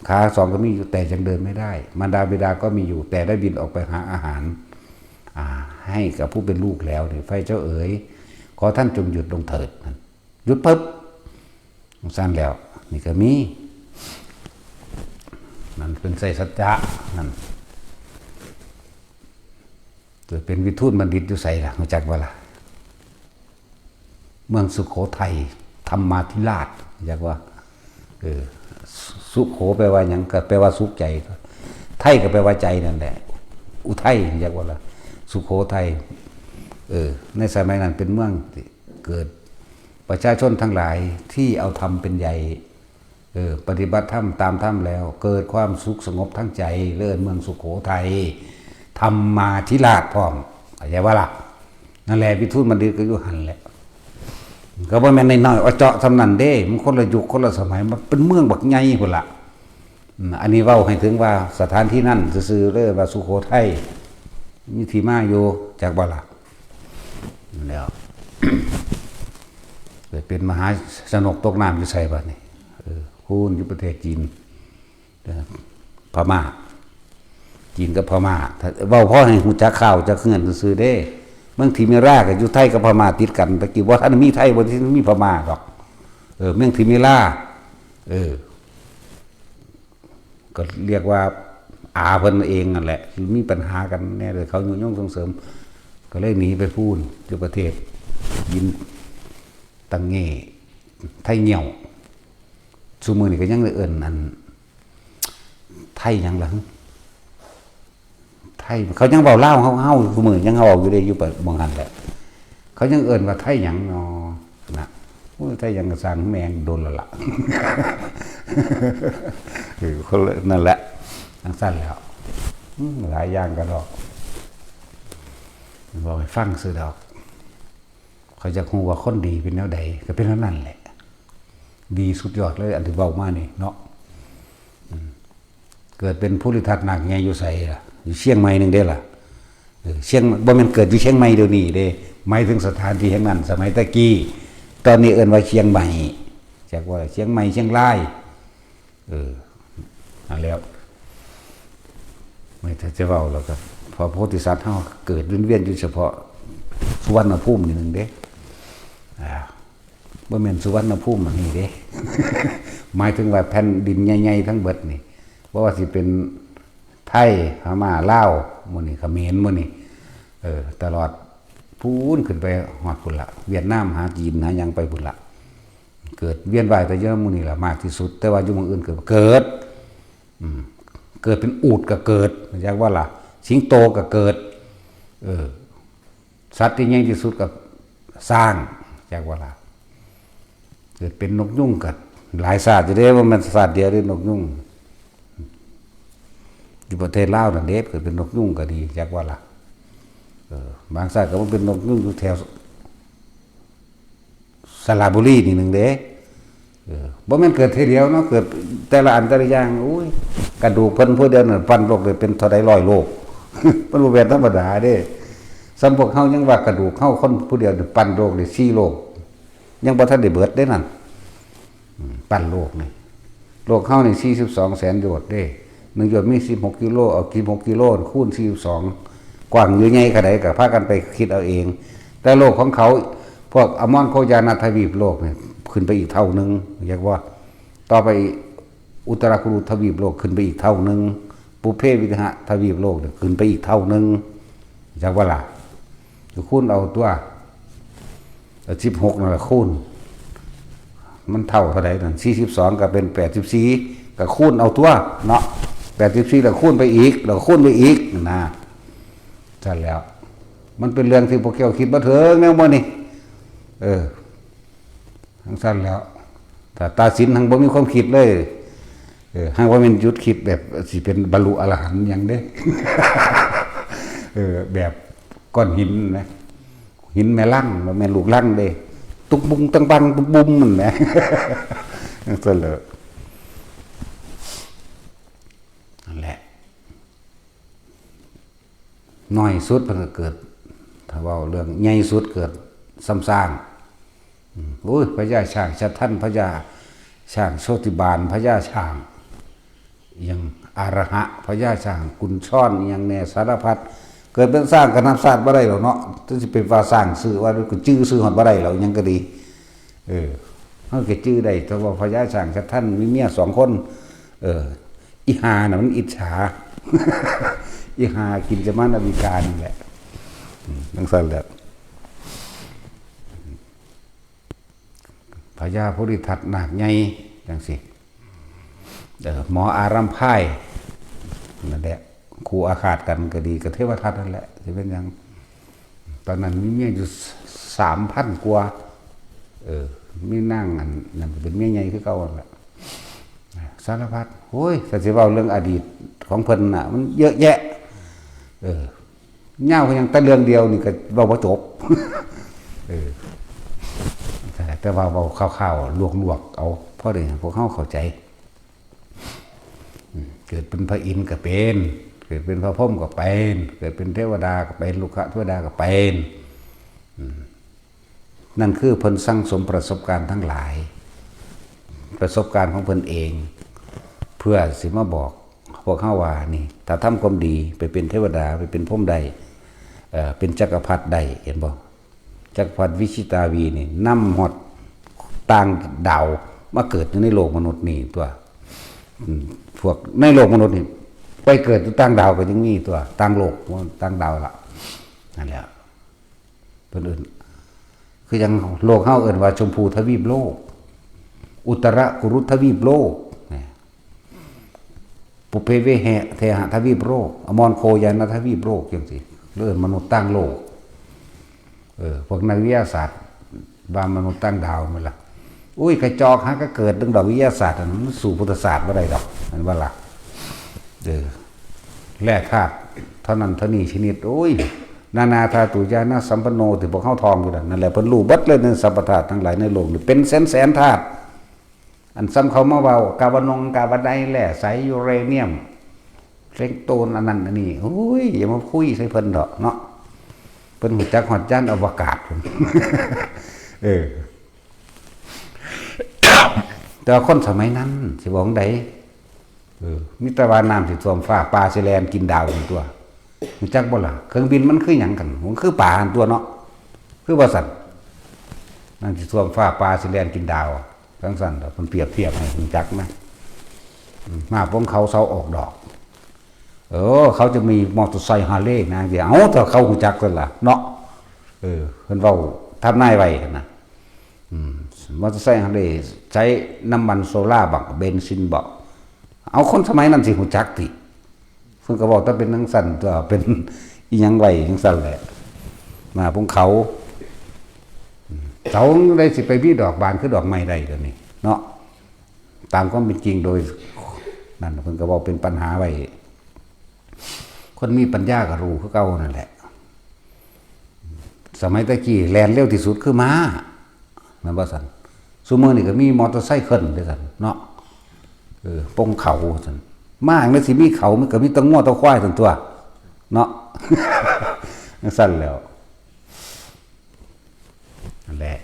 [SPEAKER 1] ขาสองก็มีอยู่แต่ยังเดินไม่ได้มารดาบิดาก็มีอยู่แต่ได้บินออกไปหาอาหารให้กับผู้เป็นลูกแล้วไฟเจ้าเอ๋ยขอท่านจงหยุดลงเถิดหยุดปึ๊บสั้นแล้วนี่ก็มีนั่นเป็นใส่สัจจะนั่นเกิดเป็นวิทูตบัณฑิตอยู่ใส่ล่ะรู้จักว่าล่ะเมืองสุโขทัยธรรมาธิราชอยากว่าสุโขแปลว่าหยังก็แปลว่าสุขใจไทยก็แปลว่าใจนั่นแหละอุทัยอยากว่าล่ะสุโขทัยในสมัยนั้นเป็นเมืองเกิดประชาชนทั้งหลายที่เอาธรรมเป็นใหญ่ปฏิบัติธรรมตามธรรมแล้วเกิดความสุขสงบทั้งใจเลื่อนเมืองสุโขทัยธรรมาธิราชพร้อมเข้าใจว่าล่ะนั่นแหละวิทูตบัณฑิตก็อยู่หันแหละก็บ่แม่นน้อยๆเจาะสำนันเด้มันคนละยุคคนละสมัยมันเป็นเมืองบักใหญ่พุ่นล่ะอันนี้เว้าให้ถึงว่าสถานที่นั่นซื่อๆเลยว่าสุโขทัยมีที่มาอยู่จากบ่ล่ะแล้วเป็นมหาชนกตกน้ำอยู่ไสบัดนี้คูณอยู่ประเทศจีนพม่าจีนกับพม่าเว้าพอให้ฮู้จักข่าวจักเฮือนซื่อๆเด้เมืองทิเมราก็อยู่ไทยกับพม่าติดกันตะกี้ว่าท่านมีไทยบ่ที่มีพม่าดอกเมืองทิเมราก็เรียกว่าอาเพิ่นเองนั่นแหละมีปัญหากันแน่เลยเขายุ่งยงส่งเสริมก็เลยหนีไปพูนอยู่ประเทศยินตังเง่ไทยเหี่ยวซุมื้อนี้ก็ยังเอิ้นอันไทยหยังล่ะไทยเขายังเว้าลาวเฮาซุมื้อยังเฮาอยู่ได้อยู่บ่งหันแหละเขายังเอิ้นว่าไทยหยังนอนะโอ้ยไทยหยังก็สร้างแมงโดนแล้วล่ะคนนั่นแหละทั้งสั้นแล้วหลายอย่างก็ดอกบอกให้ฟังซื้อดอกเขาจะฮู้ว่าคนดีเป็นแนวใดก็เป็นนั่นแหละดีสุดยอดเลยอันที่เว้ามานี่เนาะเกิดเป็นผู้ลิทัศน์หนักไงอยู่ไสล่ะอยู่เชียงใหม่นึงเด้ล่ะเชียงบ่แม่นเกิดอยู่เชียงใหม่เดี๋ยวนี้เด้หมายถึงสถานที่แห่งนั้นสมัยตะกี้ ตอนนี้เอิ้นว่าเชียงใหม่จากว่าเชียงใหม่เชียงรายแล้วไม่ถ้าจะเว้าแล้วก็พอโพธิสัตว์เฮาเกิดเวียนอยู่เฉพาะสุวรรณภูมินี่นึงเด้บ่แม่นสุวรรณภูมิอันนี้เด้ หมายถึงว่าแผ่นดินใหญ่ๆทั้งเบิดนี่บ่ว่าสิเป็นไทยพม่าลาวหมู่นี่เขมรหมู่นี่ตลอดพูนขึ้นไปฮอดพุ่นละเวียดนามหาจีนหาหยังไปพุ่นละเกิดเวียนว่ายแต่เยอะหมู่นี่ล่ะมากที่สุดแต่ว่าอยู่หมู่อื่นเกิดเป็นอูฐก็เกิดอยากว่าล่ะสิงโตก็เกิดสัตว์ที่ใหญ่ที่สุดก็สร้างอยากว่าล่ะเกิดเป็นนกยุงก็หลายศาสตร์อยู่เด้ว่ามันศาสตร์เดียวหรือนกยุงอยู่ประเทศลาวนั่นเด้เกิดเป็นนกยุงก็ดีอยากว่าล่ะบางศาสตร์ก็มันเป็นนกยุงอยู่แถวสระบุรีนี่นึงเด้บ่แม่นเกิดทีเดียวเนาะเกิดแต่ละอันแต่ละอย่างโอ้ยกระดูกเพิ่นผู้เดียวนั่นปั้นโลกเลยเป็นเท่าใด100โลก มันบ่แม่นธรรมดาเด้สำพวกเฮายังว่ากระดูกเฮาคนผู้เดียวปั้นโลกได้4โลกยังบ่ทันได้เบิดเด้นั่นปั้นโลกนี่โลกเฮานี่42แสนโยชน์เด้1โยชน์มี16กิโลเอา16กิโลคูณ42กว้างอยู่ใหญ่ขนาดใดก็พากันไปคิดเอาเองแต่โลกของเขาพวกอมรโคยานาทวีปโลกเนี่ยขึ้นไปอีกเท่านึงเรียกว่าต่อไปอุตรากุรุทวีปโลกขึ้นไปอีกเท่านึงปุเพวิหะทวีปโลกขึ้นไปอีกเท่านึงเรียกว่าล่ะจะคูณเอาตัว16นั่นแหละคูณมันเท่าเท่าไหร่นั่น42ก็เป็น84ก็คูณเอาตัวเนาะ84แล้วคูณไปอีกแล้วคูณไปอีกนะใช่แล้วมันเป็นเรื่องที่พวกเกี่ยวคิดบ่ถึงแนวบ่นี่ทั้งสั้นแล้วถ้าตาสินทั้งบ่มีความคิดเลยห้างว่าเป็นยุดคิดแบบสิเป็นบรรลุอรหันต์อย่างเด้ แบบก้อนหินนะหินแม่ลั่งแม่ลูกลั่งเด้ตุกบุงตังบังตุกบุมมันแหม ทั้งสั้นเลยนั่นแหละน้อยสุดมันก็เกิดถ้าว่าเรื่องใหญ่สุดเกิดซ้ำสร้างโอ้ยพญาช้างชัดท่านพญาช้างโชติบาลพญาช้างยังอารหะพญาช้างกุญช่อนยังแน่สารพัดเกิดเป็นสร้างกันนับศาสตร์บ่ได้หรอกเนาะถ้าสิเป็นว่าสร้างชื่อว่าก็ชื่อฮอดบ่ได้หรอกยังก็ดีเฮาก็ชื่อได้แต่ว่าพญาช้างชัดท่านมีเมีย2คนอีหาน่ะมันอิจฉา อีหากินจะมันอวิการนี่แหละจังซั่นแหละพญาโพธิทัตนาคใหญ่จังสิหมออารัมไพนั่นแหละครูอาฆาตกันก็ดีกับเทวทัตนั่นแหละจะเป็นยังตอนนั้นมีเมียอยู่3,000 กว่ามีนั่งอันนั่นเป็นเมียใหญ่คือเก่าแหละสารพัดโอ้ยถ้าสิเว้าเรื่องอดีตของเพิ่นน่ะมันเยอะแยะเงาเพียงแต่เรื่องเดียวนี่ก็เว้าบ่จบ แต่ว่าเว้าคร่าวๆลวกๆเอาพอได้พวกเฮาเข้าใจเกิดเป็นพระอินทร์ก็เป็นเกิดเป็นพระพรหมก็เป็นเกิดเป็นเทวดาก็เป็นลูกเทวดาก็เป็นนั่นคือเพิ่นสั่งสมประสบการณ์ทั้งหลายประสบการณ์ของเพิ่นเองเพื่อสิมาบอกพวกเฮาว่านี่ถ้าทำความดีไปเป็นเทวดาไปเป็นพรหมใดเป็นจักรพรรดิใดเห็นบ่จักรพรรดิวิชิตาวีนี่นำหอดต่างดาวมาเกิดในโลกมนุษย์นี่ตัวพวกในโลกมนุษย์นี่ไปเกิดต่างดาวก็ยังมีตัวต่างโลกต่างดาวละนั่นแหละเพิ่นอื่นคือยังโลกเฮาเอิ้นว่าชมพูทวีปโลกอุตรกุรุทวีปโลกปุเพเวหะเทหะทวีปโลกอมรโคยานทวีปโลกจังซี่เรื่องมนุษย์ต่างโลกพวกนักวิทยาศาสตร์ว่ามนุษย์ต่างดาวนั่นล่ะอุ้ยกระจอกหาก็เกิดตั้งดอกวิทยาศาสตร์มันสู่พุทธศาสตร์บ่ได้ดอกนั่นว่าล่ะแร่ธาตุเท่านั้นเท่านี้ชนิดโอ้ยนานาธาตุญาณสัมปันโนที่พวกเฮาทองอยู่นั่นแหละเพิ่นรู้เบิดเลยในสรรพธาตุทั้งหลายในโลกนี่เป็นแสนๆธาตุอันซ้ำเขามาเว้ากาวนงกาวไดแร่ใสยูเรเนียมเฟลงโตนอันนั้นอันนี้โอ้ยอย่ามาคุยใส่เพิ่นดอกเนาะเพิ่นฮู้จักฮอดยานอวกาศพุ่น แต่ว่าคนสมัยนั้นสิบอกไดมิตรวาน้ำสิท่วมฟ้าปลาสิแลนกินดาวเป็นตัวรู้จักบ่ล่ะเครื่องบินมันคือหยังกันมันคือป่าอันตัวเนาะคือบ่สั่นนั่นสิท่วมฟ้าปลาสิแลนกินดาวจังสั่นเพิ่นเปรียบเทียบให้รู้จักนะมาพวกเขาเซาออกดอกเขาจะมีมอเตอร์ไซค์ฮาร์เลย์นะเดี๋ยวเอาแต่เขารู้จักกันล่ะเนาะเพิ่นเว้าทำนายไว้นะมอเตอร์ไซค์ฮาร์เลย์ใช้น้ำมันโซล่าบักเบนซินบักเอาคนสมัยนั้นสิรู้จักติเพิ่นก็บอกถ้าเป็นจังซั่นตัวเป็นอีหยังไว้จังซั่นแหละมาพวกเขาได้สิไปมีดอกบานคือดอกไม้ได้เดี๋ยวนี้เนาะตามความเป็นจริงโดยนั่นเพิ่นก็บอกเป็นปัญหาไว้คนมีปัญญาก็รู้คือเก่านั่นแหละสมัยตะกี้แล่นเร็วที่สุดคือม้าแม่นบ่ซั่นซุมื้อนี้ก็มีมอเตอร์ไซค์ด้วยกันเนาะปงเขาซั่นม้าจังสิมีเขามันก็มีตะงัวตะควายซั่นตัวเนาะจังซั่นแล้วนั่นแหละ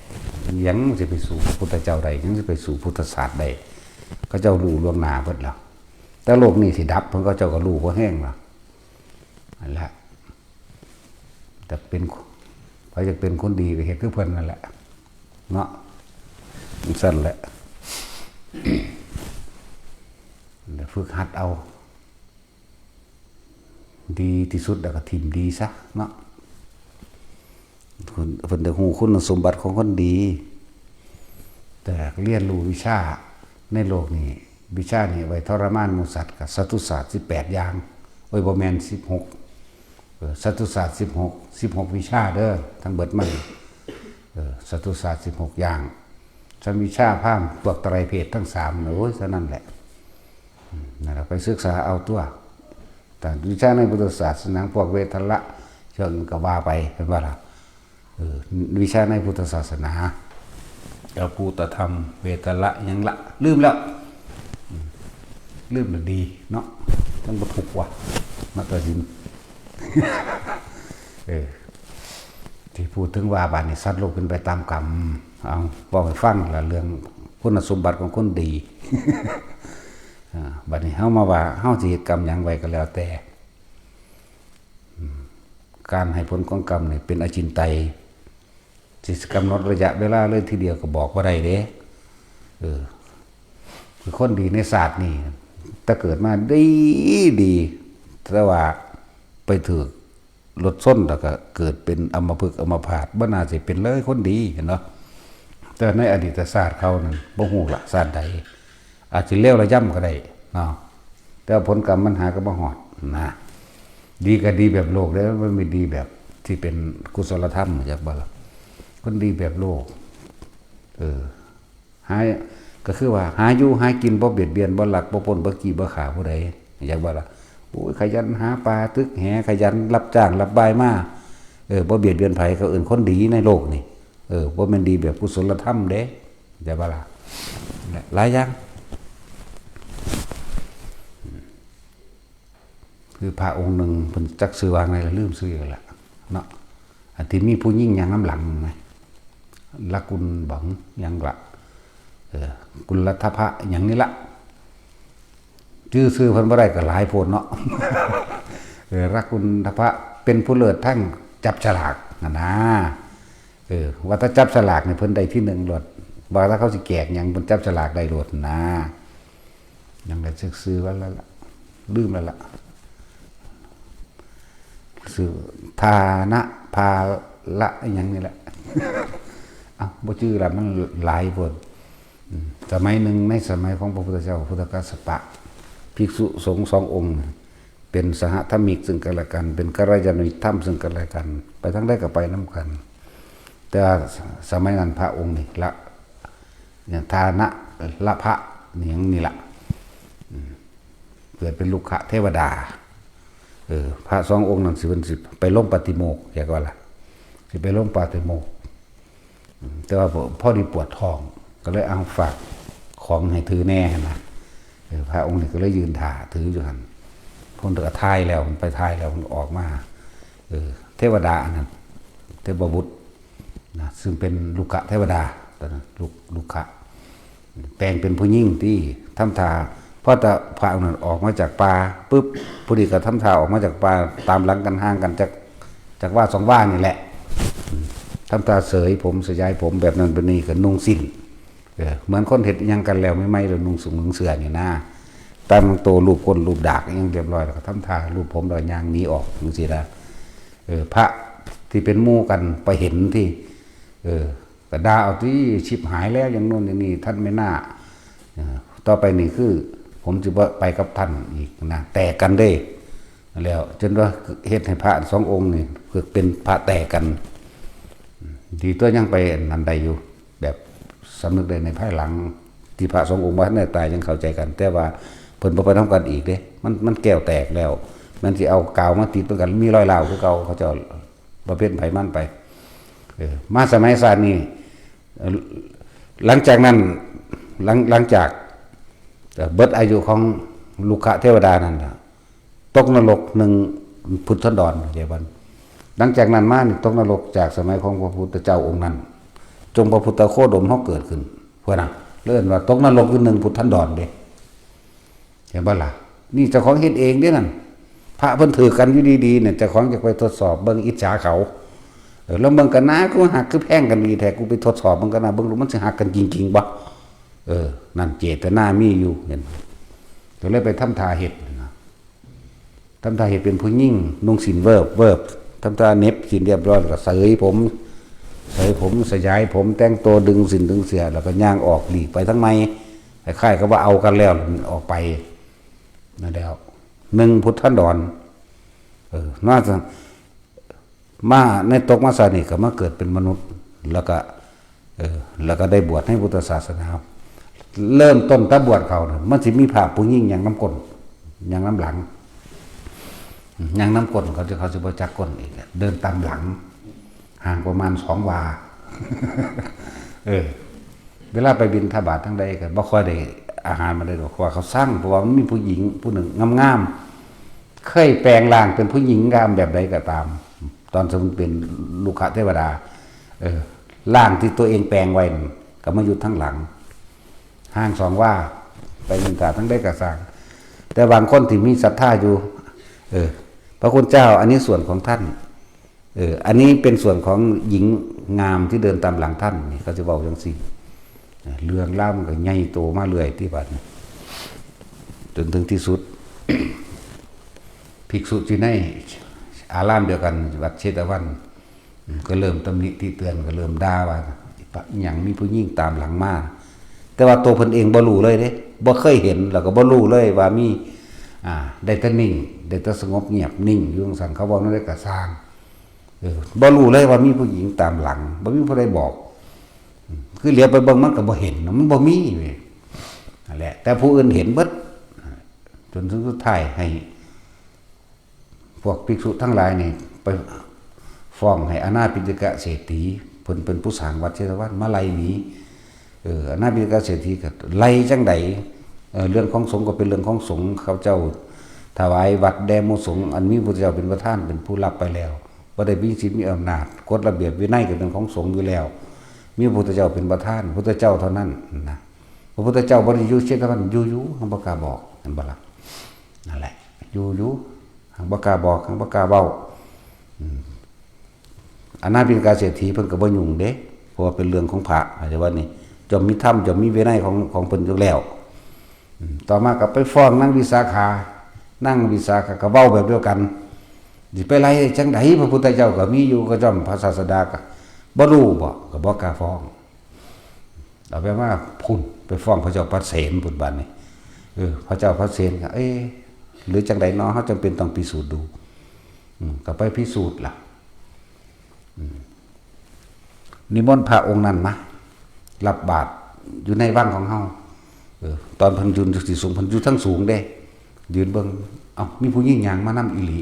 [SPEAKER 1] ยังสิไปสู่พระพุทธเจ้าได้ยังสิไปสู่พุทธศาสตร์ได้ก็เจ้ารู้ล่วงหน้าเบิดแล้วแต่โลกนี้สิดับเพิ่นก็เจ้าก็รู้บ่แห้งล่ะนั่นแหละแต่เป็นพอจะเป็นคนดีก็เฮ็ดคือเพิ่นนั่นแหละเนาะสั่นแหละฝึกหัดเอาดีที่สุดแล้วก็ทิ่มดีซะเนาะเพิ่นได้ฮู้คุณสมบัติของคนดีแต่เรียนรู้วิชาในโลกนี้วิชานี่ไว้ทรมานหมู่สัตว์กับสัตตุศาสตร์18อย่างโอ้ยบ่แม่น16สัตตุศาสตร์16วิชาเด้อทั้งเบิดมันสัตตุศาสตร์16อย่างชั้นวิชาพราหมณ์พวกไตรเพศทั้ง3โอ้ยเท่านั้นแหละนั่นล่ะไปศึกษาเอาตัวแต่วิชาในพุทธศาสนาพวกเวทละเชิงก็ว่าไปเป็นว่าล่ะวิชาในพุทธศาสนาแล้วภูตธรรมเวทละยังละลืมแล้วลืมแล้วดีเนาะทั้งบ่ถูกว่ะมาตัดสินที่พูดถึงว่าบาดนี้สัตว์โลกเป็นไปตามกรรมเอาบอกให้ฟังละเรื่องคุณสมบัติของคนดีบัดนี้เฮามาว่าเฮาสิเฮ็ดกรรมหยังไว้ก็แล้วแต่การให้ผลของกรรมนี่เป็นอจินไตยสิกำหนดระยะเวลาเลยทีเดียวก็บอกบ่ได้เด้คือคนดีในศาสตร์นี่ถ้าเกิดมาดีแต่ว่าไปถูกรถส้นแล้วก็เกิดเป็นอัมพฤกษ์อัมพาตบ่น่าสิเป็นเลยคนดีเห็นเนาะแต่ในอดีตศาสตร์เขานั่นบ่ฮู้ละศาสตร์ใดอาจสิเลวระย่ำก็ได้เนาะแต่ผลกรรมมันหาก็บ่ฮอดนะดีก็ดีแบบโลกแล้วมันไม่ดีแบบที่เป็นกุศลธรรมจักบ่ล่ะคนดีแบบโลกหาก็คือว่าหาอยู่หากินบ่เบียดเบียนบ่ลักบ่ปล้นบ่กี้บ่ฆ่าผู้ใดอยากบ่ล่ะโอ้ยขยันหาปลาตึกแหขยันรับจ้างรับบายมาบ่เบียดเบียนไผเขาเอิ้นคนดีในโลกนี่บ่แม่นดีแบบกุศลธรรมเด้อยากบ่ล่ะหลายอย่างคือพระองค์หนึ่งเพิ่นจักชื่อว่าไงล่ะลืมชื่อแล้วล่ะเนาะอันที่มีผู้ยิ่งอย่างน้ำหลังนะละกุลบังอย่างละกุลทพะอย่างนี้ละชื่อเพิ่นบ่ได้ก็หลายโพดเนาะละกุลทพะเป็นผู้เลิศทั้งจับฉลากนะว่าถ้าจับฉลากเนี่ยเพิ่นได้ที่1โลดว่าถ้าเขาสิแจกหยังเพิ่นจับฉลากได้โลดนะยังได้ชื่อว่าแล้วล่ะลืมแล้วล่ะสื่อทานะภาละอย่างนี้แหละบ่ชื่อละมันหลายพนสมัยหนึ่งในสมัยของพระพุทธเจ้าพุทธกัสสปะภิกษุสงฆ์2 องค์เป็นสหธรรมิกซึ่งกันและกันเป็นกัลยาณมิตรธรรมซึ่งกันและกันไปทั้งได้ก็ไปน้ำกันแต่สมัยนั้นพระองค์นี่ละอย่างทานะละพระนี่ละเกิดเป็นลูกขะเทวดาพระ2 องค์นั้นสิไปลงปฏิโมกข์อยากว่าล่ะสิไปลงปฏิโมกข์แต่ว่าพ่อดีปวดท้องก็เลยเอาฝากของให้ถือแน่นะพระองค์นี่ก็เลยยืนถ่าถืออยู่หั่นพ้นก็ทายแล้วไปทายแล้วออกมาเทวดานั้นเทพบุตรนะซึ่งเป็นลูกขะเทวดาตอนนั้นลูกขะ แปลงเป็นผู้หญิงที่ทำท่าพอแต่พระองค์นั้นออกมาจากป่าปุ๊บผู้ดีก็ทำท่าออกมาจากป่าตามหลังกันห่างกันจากว่าสองว่านี่แหละทำตาเสยผมสยายผมแบบนั้นแบบนี้ก็นุ่งสิ้นเหมือนคนเห็ดยังกันแล้วไม่หรือนุ่งสูงนุ่งเสื้อนี่นะตามโตรูปคนรูปดากยังเรียบร้อยแล้วก็ทำท่ารูปผมรอยยางหนีออกนี่สิละพระที่เป็นหมู่กันไปเห็นที่กระดาเอาที่ชิบหายแล้วอย่างโน้นอย่างนี้ท่านไม่น่าต่อไปนี่คือผมจะไปกับท่านอีกนะแตกกันได้แล้วจนว่าเหตุให้พระสององค์นี่เกิดเป็นพระแตกกันดีตัวยังไปนันใดอยู่แบบสำนึกได้ในภายหลังที่พระสององค์ว่าในตายยังเข้าใจกันแต่ว่าเพิ่นบ่ไปทำกันอีกเด้มันแก้วแตกแล้วมันสิเอากาวมาติดกันมีรอยร้าวคือเก่าเขาเจ้าประเภทไผมันไปมาสมัยศาสตร์นี่หลังจากนั้นหลังจากเบิดอายุของลูกขเทวดานั่นล่ะตกนรก1พุทธันดรเดี๋ยววันหลังจากนั้นมานี่ตกนรกจากสมัยของพระพุทธเจ้าองค์นั้นจงพระพุทธโคดมเฮาเกิดขึ้นเพิ่นน่ะเลื่อนว่าตกนรกคือ1พุทธันดรเด้เห็นบ่ล่ะนี่เจ้าของเฮ็ดเองเด้นั่นพระเพิ่นถือกันอยู่ดีๆเนี่ยเจ้าของจะไปทดสอบเบิ่งอิจฉาเขาแล้วเบิ่งกันนะกูหักคือแพงกันดีแท้กูไปทดสอบมันกันนะเบิ่งรู้มันสิหักกันจริงๆบ่นั่นเจตนามีอยู่เห็นก็เลยไปทำท่าเฮ็ดทำท่าเฮ็ดเป็นผู้หญิงนุ่งสินเวิบทำท่าเน็บสินเรียบร้อยแล้วก็เสยผมสยายผมแต่งตัวดึงสินดึงเสียแล้วก็ย่างออกหลีกไปทั้งไม้คล้ายๆกับว่าเอากันแล้วออกไปนั่นแล้ว1พุทธันดรน่าจะมาในตกมาสานี่ก็มาเกิดเป็นมนุษย์แล้วก็ได้บวชให้พุทธศาสนาเริ่มต้นตะบวชเขาเนี่ยมันสิมีภาพผู้หญิงอย่างน้ำก้นอย่างน้ำหลังอย่างน้ำก้นเขาจะบ่จักก้นอีกเดินตามหลังห่างประมาณ2 วาเวลาไปบิณฑบาตทั้งใดก็บ่ค่อยได้อาหารมาได้หรอกเพราะว่าเขาสร้างเพราะว่ามันมีผู้หญิงผู้หนึ่งงามๆเคยแปลงร่างเป็นผู้หญิงงามแบบใดก็ตามตอนสมมุติเป็นลูกขเทวดาร่างที่ตัวเองแปลงไว้ก็มาอยู่ทั้งหลังห่าง2 วาไปบิณฑบาตทั้งใดก็สร้างแต่บางคนที่มีศรัทธาอยู่พระคุณเจ้าอันนี้ส่วนของท่านอันนี้เป็นส่วนของหญิงงามที่เดินตามหลังท่านนี่เขาจะบอกจังซี่เรื่องเล่ามันก็ใหญ่โตมาเรื่อยที่บัดนี้จนถึงที่สุด ภิกษุที่ในอารามเดียวกันวัดเชตวันก็เริ่มตำหนิที่เตือนก็เริ่มด่าว่าอย่างมีผู้หญิงตามหลังมาแต่ว่าตัวเพิ่นเองบ่รู้เลยเด้บ่เคยเห็นแล้วก็บ่รู้เลยว่ามีได้แต่นิ่งได้แต่สงบเงียบนิ่งอยู่จังซั่นเขาบอกนั่นได้ก็สร้างบ่รู้เลยว่ามีผู้หญิงตามหลังบ่มีผู้ใดบอกคือเหลียวไปเบิ่งมันก็บ่เห็นมันบ่มีเว้ยนั่นแหละแต่ผู้อื่นเห็นเบิดจนถึงสุดท้ายให้พวกภิกษุทั้งหลายนี่ไปฟ้องให้อนาปิณฑกเศรษฐีเพิ่นเป็นผู้สร้างวัดเชตวันมาไล่หนีอนาปิณฑกเศรษฐีก็ไล่จังไดเรื่องของสงฆ์ก็เป็นเรื่องของสงฆ์เขาเจ้าถวายวัดแด่หมู่สงฆ์อันมีพระพุทธเจ้าเป็นประธานเป็นผู้รับไปแล้วบ่ได้มีสิทธิ์มีอำนาจกฎระเบียบวินัยก็เป็นของสงฆ์อยู่แล้วมีพระพุทธเจ้าเป็นประธานพระพุทธเจ้าเท่านั้นนะพระพุทธเจ้าบ่ได้อยู่เชตวันอยู่ๆหังบ่กล้าบอกเห็นบ่ล่ะนั่นแหละอยู่ๆหังบ่กล้าบอกหังบ่กล้าเว้าอนาปิณฑกเศรษฐีเพิ่นก็บ่ยุ่งเด้เพราะว่าเป็นเรื่องของพระอาจจะว่านี่จอมมีธรรมจอมมีวินัยของเพิ่นอยู่แล้วต่อมาก็ไปฟ้องนางวิสาขาก็เว้าแบบเดียวกันสิไปไล่จังได๋พระพุทธเจ้าก็มีอยู่ก็จอมพระศาสดาก็บ่รู้บ่ก็บ่กล้าฟ้องเอาไปว่าพุ่นไปฟ้องพระเจ้าปัสเสนพุ่นบัดนี้พระเจ้าปัสเสนก็หรือจังได๋เนาะเฮาจำเป็นต้องพิสูจน์ดูก็ไปพิสูจน์ล่ะนิมนต์พระองค์นั้นมารับบาตรอยู่ในวังของเฮาตอนเพิ่นยืนที่สูงเพิ่นอยู่ทั้งสูงเด้ยืนเบิ่งมีผู้หญิงย่างมานำอีหลี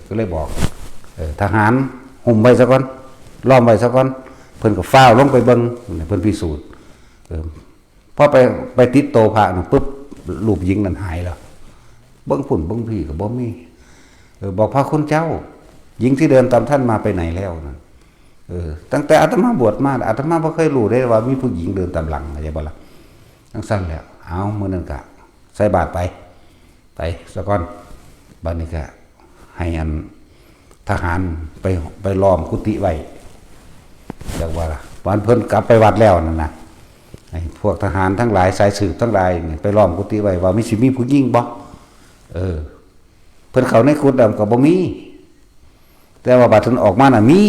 [SPEAKER 1] ก็เลยบอกทหารห่มไว้ซะก่อนล้อมไว้ซะก่อนเพิ่นก็ฟ้าวลงไปเบิ่งเพิ่นพิสูจน์พอไปติดโตพระนั่นปึ๊บรูปหญิงนั้นหายแล้วเบิ่งพุ่นเบิ่งพี่ก็บ่มีบอกพระคุณเจ้าหญิงที่เดินตามท่านมาไปไหนแล้วนั่นตั้งแต่อาตมาบวชมาอาตมาบ่เคยรู้ได้ว่ามีผู้หญิงเดินตามหลังเข้าใจบ่ล่ะ ทั้งสั้นแล้วเอามื้อนั้นก็ใส่บาตรไปซะก่อนบัดนี้ก็ให้อันทหารไปล้อมกุฏิไว้เรียกว่าล่ะวันเพิ่นกลับไปวัดแล้วนั่นน่ะไอ้พวกทหารทั้งหลายสายสืบทั้งหลายนี่ไปล้อมกุฏิไว้ว่ามีสิมีผู้หญิงบ่เพิ่นเข้าในกุฏิก็บ่มีแต่ว่าบัดเพิ่นออกมาน่ะมี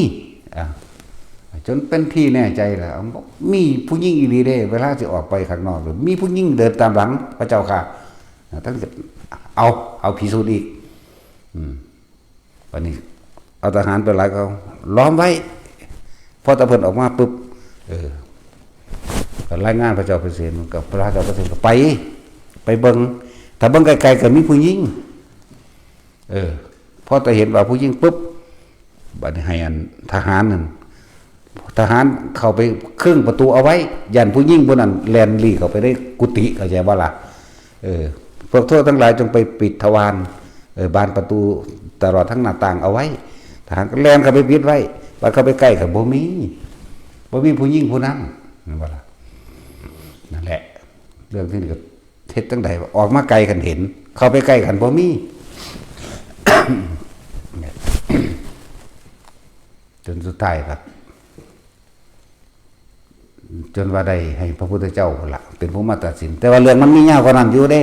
[SPEAKER 1] จนเป็นที่แน่ใจแล้วมีผู้หญิงอีหลีเด้เวลาสิออกไปข้างนอกหรือมีผู้หญิงเดินตามหลังพระเจ้าค่ะทั้งเอาพิสูจน์อีกวันนี้เอาทหารไปหลายเขาล้อมไว้พอตะเพิ่นออกมาปุ๊บก็รายงานพระเจ้าเปรตกับพระเจ้าเปรตก็ไปเบิ่งถ้าเบิ่งไกลๆก็มีผู้หญิงพอแต่เห็นว่าผู้หญิงปุ๊บบัดนี้ให้อันทหารนั่นทหารเข้าไปครึ่งประตูเอาไว้ยันผู้หญิงพวกนั้นแลนลี่เข้าไปได้กุฏิเข้าใจบ่ล่ะพวกโทษทั้งหลายจงไปปิดทวารบานประตูตลอดทั้งหน้าต่างเอาไว้ทหารก็แลนเข้าไปปิดไว้บัดเข้าไปใกล้กับบ่มีผู้หญิงผู้นั้นนั่นบ่ล่ะนั่นแหละเรื่องที่นี่ก็เท็จตั้งใดออกมาไกลกันเห็นเข้าไปใกล้กันบ่มี จนสุดท้ายครับจนว่าได้ให้พระพุทธเจ้าละเป็นผู้มาตัดสินแต่ว่าเรื่องมันมียาวกว่านั้นอยู่เด้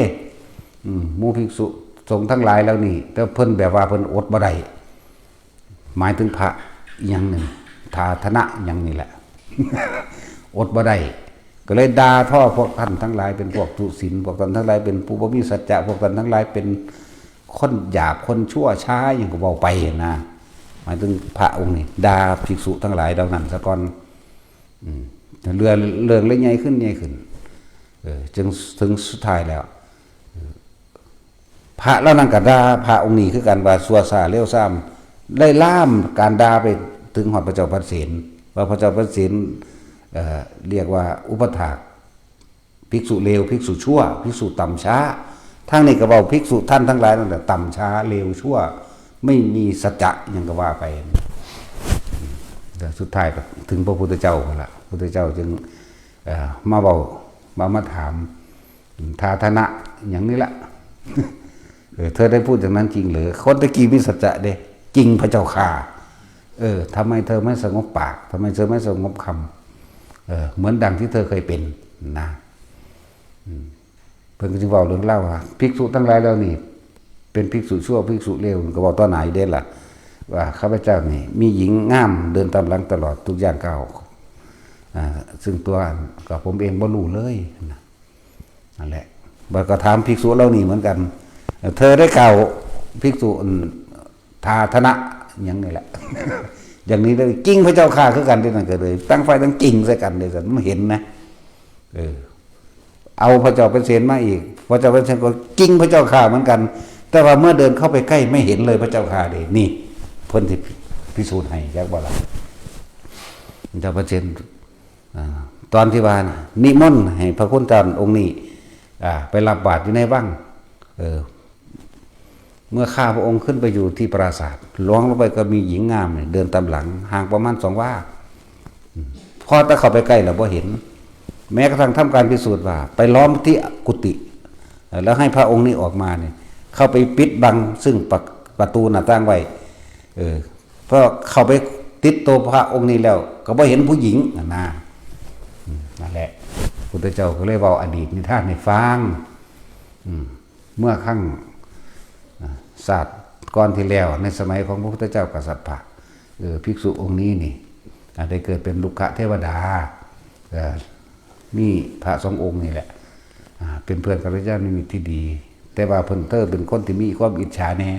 [SPEAKER 1] หมู่ภิกษุสงฆ์ทั้งหลายแล้วนี่แต่เพิ่นแบบว่าเพิ่นอดบ่ได้หมายถึงพระอย่างหนึ่งทาธนะอย่างนี้แหละ อดบ่ได้ก็เลยด่าท่อพวกท่านทั้งหลายเป็นพวกทุศีลพวกท่านทั้งหลายเป็นผู้บ่มีสัจจะพวกท่านทั้งหลายเป็นคนหยาบคนชั่วช้าอย่างก็เว้าไปนะหมายถึงพระองค์นี่ด่าภิกษุทั้งหลายดังนั้นซะก่อนเรื่องเลยใหญ่ขึ้นจึงถึงสุดท้ายแล้วพระแล้วนั่นก็ด่าพระองค์นี้คือกันว่าซัวซาเลวซ้ำได้ล่ามการด่าไปถึงหอดพระเจ้าพระเสนว่าพระเจ้าพระเสนเรียกว่าอุปถากภิกษุเลวภิกษุชั่วภิกษุต่ำช้าทั้งนี้ก็เว้าภิกษุท่านทั้งหลายนั่นแหละต่ำช้าเลวชั่วไม่มีสัจจะยังก็ว่าไปแต่สุดท้ายก็ถึงพระพุทธเจ้าละพระพุทธเจ้าจึงมาเว้ามาถามทาธนะอย่างนี้ละเธอได้พูดอย่างนั้นจริงหรือคนตะกี้มีสัจจะเด้จริงพระเจ้าค่ะทำไมเธอไม่สงบปากทำไมเธอไม่สงบคำเหมือนดังที่เธอเคยเป็นนะเพิ่นก็จึงบอกเรื่องเล่าว่าภิกษุทั้งหลายแล้วนี่เป็นภิกษุชั่วภิกษุเลวก็บอกตอนไหนเด้ล่ะว่าข้าพเจ้านี่มีหญิงงามเดินตามหลังตลอดทุกอย่างก้าวซึ่งตัวกับผมเองบ่รู้เลยนั่นแหละบัดก็ถามภิกษุเหล่านี้เหมือนกันเธอได้กล่าวภิกษุทาธนะอย่างนี้แหละ อย่างนี้เลยจริงพระเจ้าข้าคือกันที่นั่นก็เลยตั้งไฟตั้งจริงใส่กันเลยสันไม่เห็นนะเอาพระเจ้าเป็นเสนมาอีกพระเจ้าเป็นเสนก็จริงพระเจ้าข้าเหมือนกันแต่ว่าเมื่อเดินเข้าไปใกล้ไม่เห็นเลยพระเจ้าข้าเลยนี่เพิ่นที่พิสูจน์ให้ยักษ์บ่ล่ะเจ้าพระเสนตอนที่ว่านิมนต์ให้พระคุณเจ้าองค์นี้ไปรับบาตรอยู่ในวังเมื่อข้าพระองค์ขึ้นไปอยู่ที่ปราสาทล้วงลงไปก็มีหญิงงามเดินตามหลังห่างประมาณ2 ว่าพอถ้าเข้าไปใกล้แล้วบ่เห็นแม้กระทั่งทำการพิสูจน์ว่าไปล้อมที่กุฏิแล้วให้พระองค์นี้ออกมาเนี่ยเข้าไปปิดบังซึ่งประตูหน้าต่างไว้เพราะเข้าไปติดตัวพระองค์นี้แล้วก็บ่เห็นผู้หญิงนั่นแหละพุทธเจ้าก็เลยเว้าอดีตนิทานให้ฟังเมื่อครั้งศาสตร์ก่อนที่แล้วในสมัยของพระพุทธเจ้ากษัตริย์พระภิกษุองค์นี้นี่ได้เกิดเป็นลูกเทวดามีพระ2 องค์นี่แหละเป็นเพื่อนกัลยาณมิตรที่ดีแต่ว่าเพิ่นเธอเป็นคนที่มีความอิจฉาแน่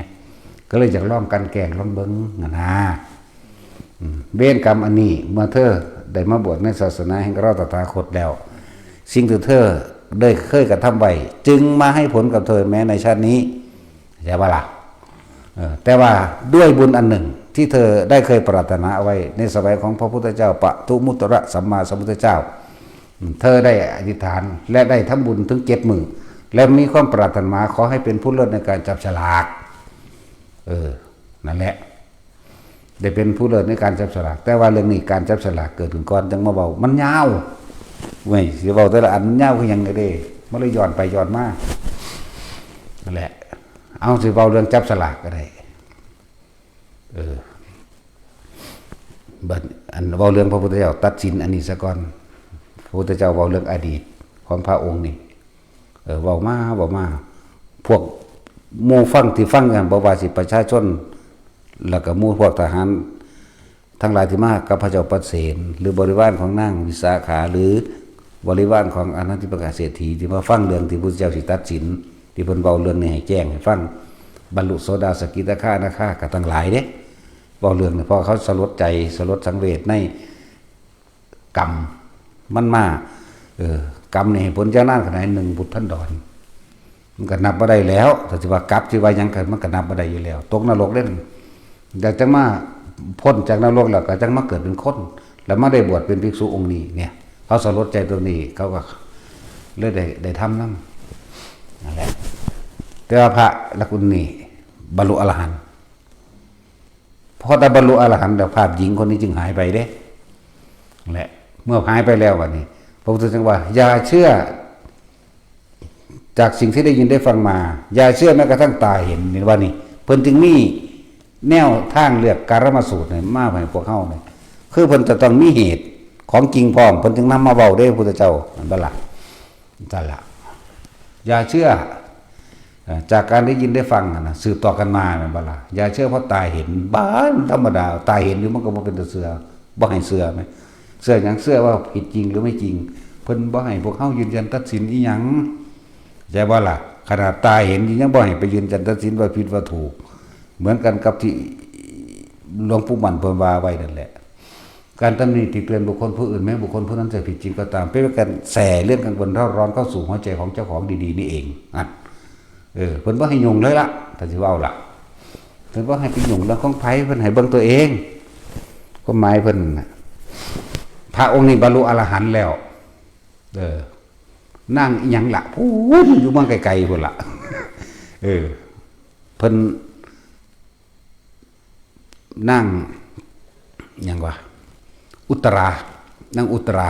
[SPEAKER 1] ก็เลยอยากลองกันแกล้งลองเบิ่งนะเวรกรรมอันนี้เมื่อเธอได้มาบวชในศาสนาแห่งเราตถาคตแล้วสิ่งที่เธอได้เคยกระทำไว้จึงมาให้ผลกับเธอแม้ในชาตินี้ใช่ปะล่ะแต่ว่าด้วยบุญอันหนึ่งที่เธอได้เคยปรารถนาเอาไว้ในสมัยของพระพุทธเจ้าปทุมุตระสัมมาสัมพุทธเจ้าเธอได้อธิษฐานและได้ทำบุญถึง7 มื้อและมีความปรารถนาขอให้เป็นผู้เลิศในการจับฉลากนั่นแหละได้เป็นผู้เลิศในการจับฉลากแต่ว่าเรื่องนี้การจับฉลากเกิดขึ้นก่อนจังมาเบามันยาว เว้ยสิเว้าแต่ละอันมันยาวคือหยังเด้มันเลยย้อนไปย้อนมานั่นแหละเอาสิเว้าเรื่องจับสลากก็ได้บัดอันเว้าเรื่องพระพุทธเจ้าตัดสินอันนี้ซะก่อนพระพุทธเจ้าเว้าเรื่องอดีตของพระองค์นี่เว้ามาพวกหมู่ฟังที่ฟังกันบ่ว่าสิประชาชนแล้วก็หมู่พวกทหารทั้งหลายที่มากับพระเจ้าประเสนหรือบริวารของนางวิสาขาหรือบริวารของอนันติปกาเศรษฐีที่มาฟังเรื่องที่พระพุทธเจ้าสิตัดสินที่เพิ่นเว้าเรื่องนี้ให้แจ้งให้ฟังบรรลุโสดาสกิทาคานาคาก็ทั้งหลายเด้เว้าเรื่องนี่พอเขาสลดใจสลดสังเวชในกรรมมันมากรรมนี่ผลจากนั้นขนาด1 บุตรท่านดอนมันก็นับบ่ได้แล้วถ้าสิว่ากลับสิว่าหยังก็มันก็นับบ่ได้อยู่แล้วตกนรกเล่นอยากจะมาพ้นจากนรกแล้วก็จังมาเกิดเป็นคนแล้วมาได้บวชเป็นภิกษุองค์นี้เนี่ยเขาสลดใจตัวนี้เขาก็เลยได้ทำนำนั่นแหละแต่ว่าพระละกุณนี่บรรลุอรหันต์พอได้บรรลุอรหันต์แล้วภาพหญิงคนนี้จึงหายไปเด้นั่นแหละเมื่อหายไปแล้ววันนี้พระพุทธเจ้าว่าอย่าเชื่อจากสิ่งที่ได้ยินได้ฟังมาอย่าเชื่อแม้กระทั่งตาเห็นนี่ว่านี่เพิ่นจึงมีแนวทางเลือกการมสูตรเนี่ยมาให้พวกเฮาเนี่ยคือเพิ่นจะต้องมีเหตุของจริงพร้อมเพิ่นจึงนำมาเว้าได้พระพุทธเจ้านั่นบ่ล่ะนั่นล่ะอย่าเชื่อจากการได้ยินได้ฟังนะสืบต่อกันมานั่นบ่ล่ะอย่าเชื่อเพราะตาเห็นบ้านธรรมดาตาเห็นอยู่มันก็บ่เป็นตาเชื่อบ่ให้เชื่อมั้ยเชื่อหยังเชื่อว่าผิดจริงหรือไม่จริงเพิ่นบ่ให้พวกเฮายืนยันตัดสินอีหยังใช่บ่ล่ะขนาดตาเห็นยังบ่ให้ไปยืนยันตัดสินว่าผิดว่าถูกเหมือนกันกับที่หลวงปู่มั่นเพิ่นว่าไว้นั่นแหละการตำหนิติเตียนบุคคลผู้อื่นแม้บุคคลผู้นั้นจะผิดจริงก็ตามเป็นการแส่เรื่องกังวลเร่าร้อนเข้าสู่หัวใจของเจ้าของดีๆนี่เองเพิ่นบ่ให้ยุ่งเลยล่ะถ้าสิเว้าล่ะเพิ่นบ่ให้ไปยุ่งเรื่องของไผเพิ่นให้เบิ่งตัวเองก็หมายเพิ่นพระองค์นี้บรรลุอรหันต์แล้วนั่งอีหยังล่ะพูดอยู่เมืองไกลๆพุ่นล่ะเพิ่นนั่งยังวะอุตรานั่งอุตรา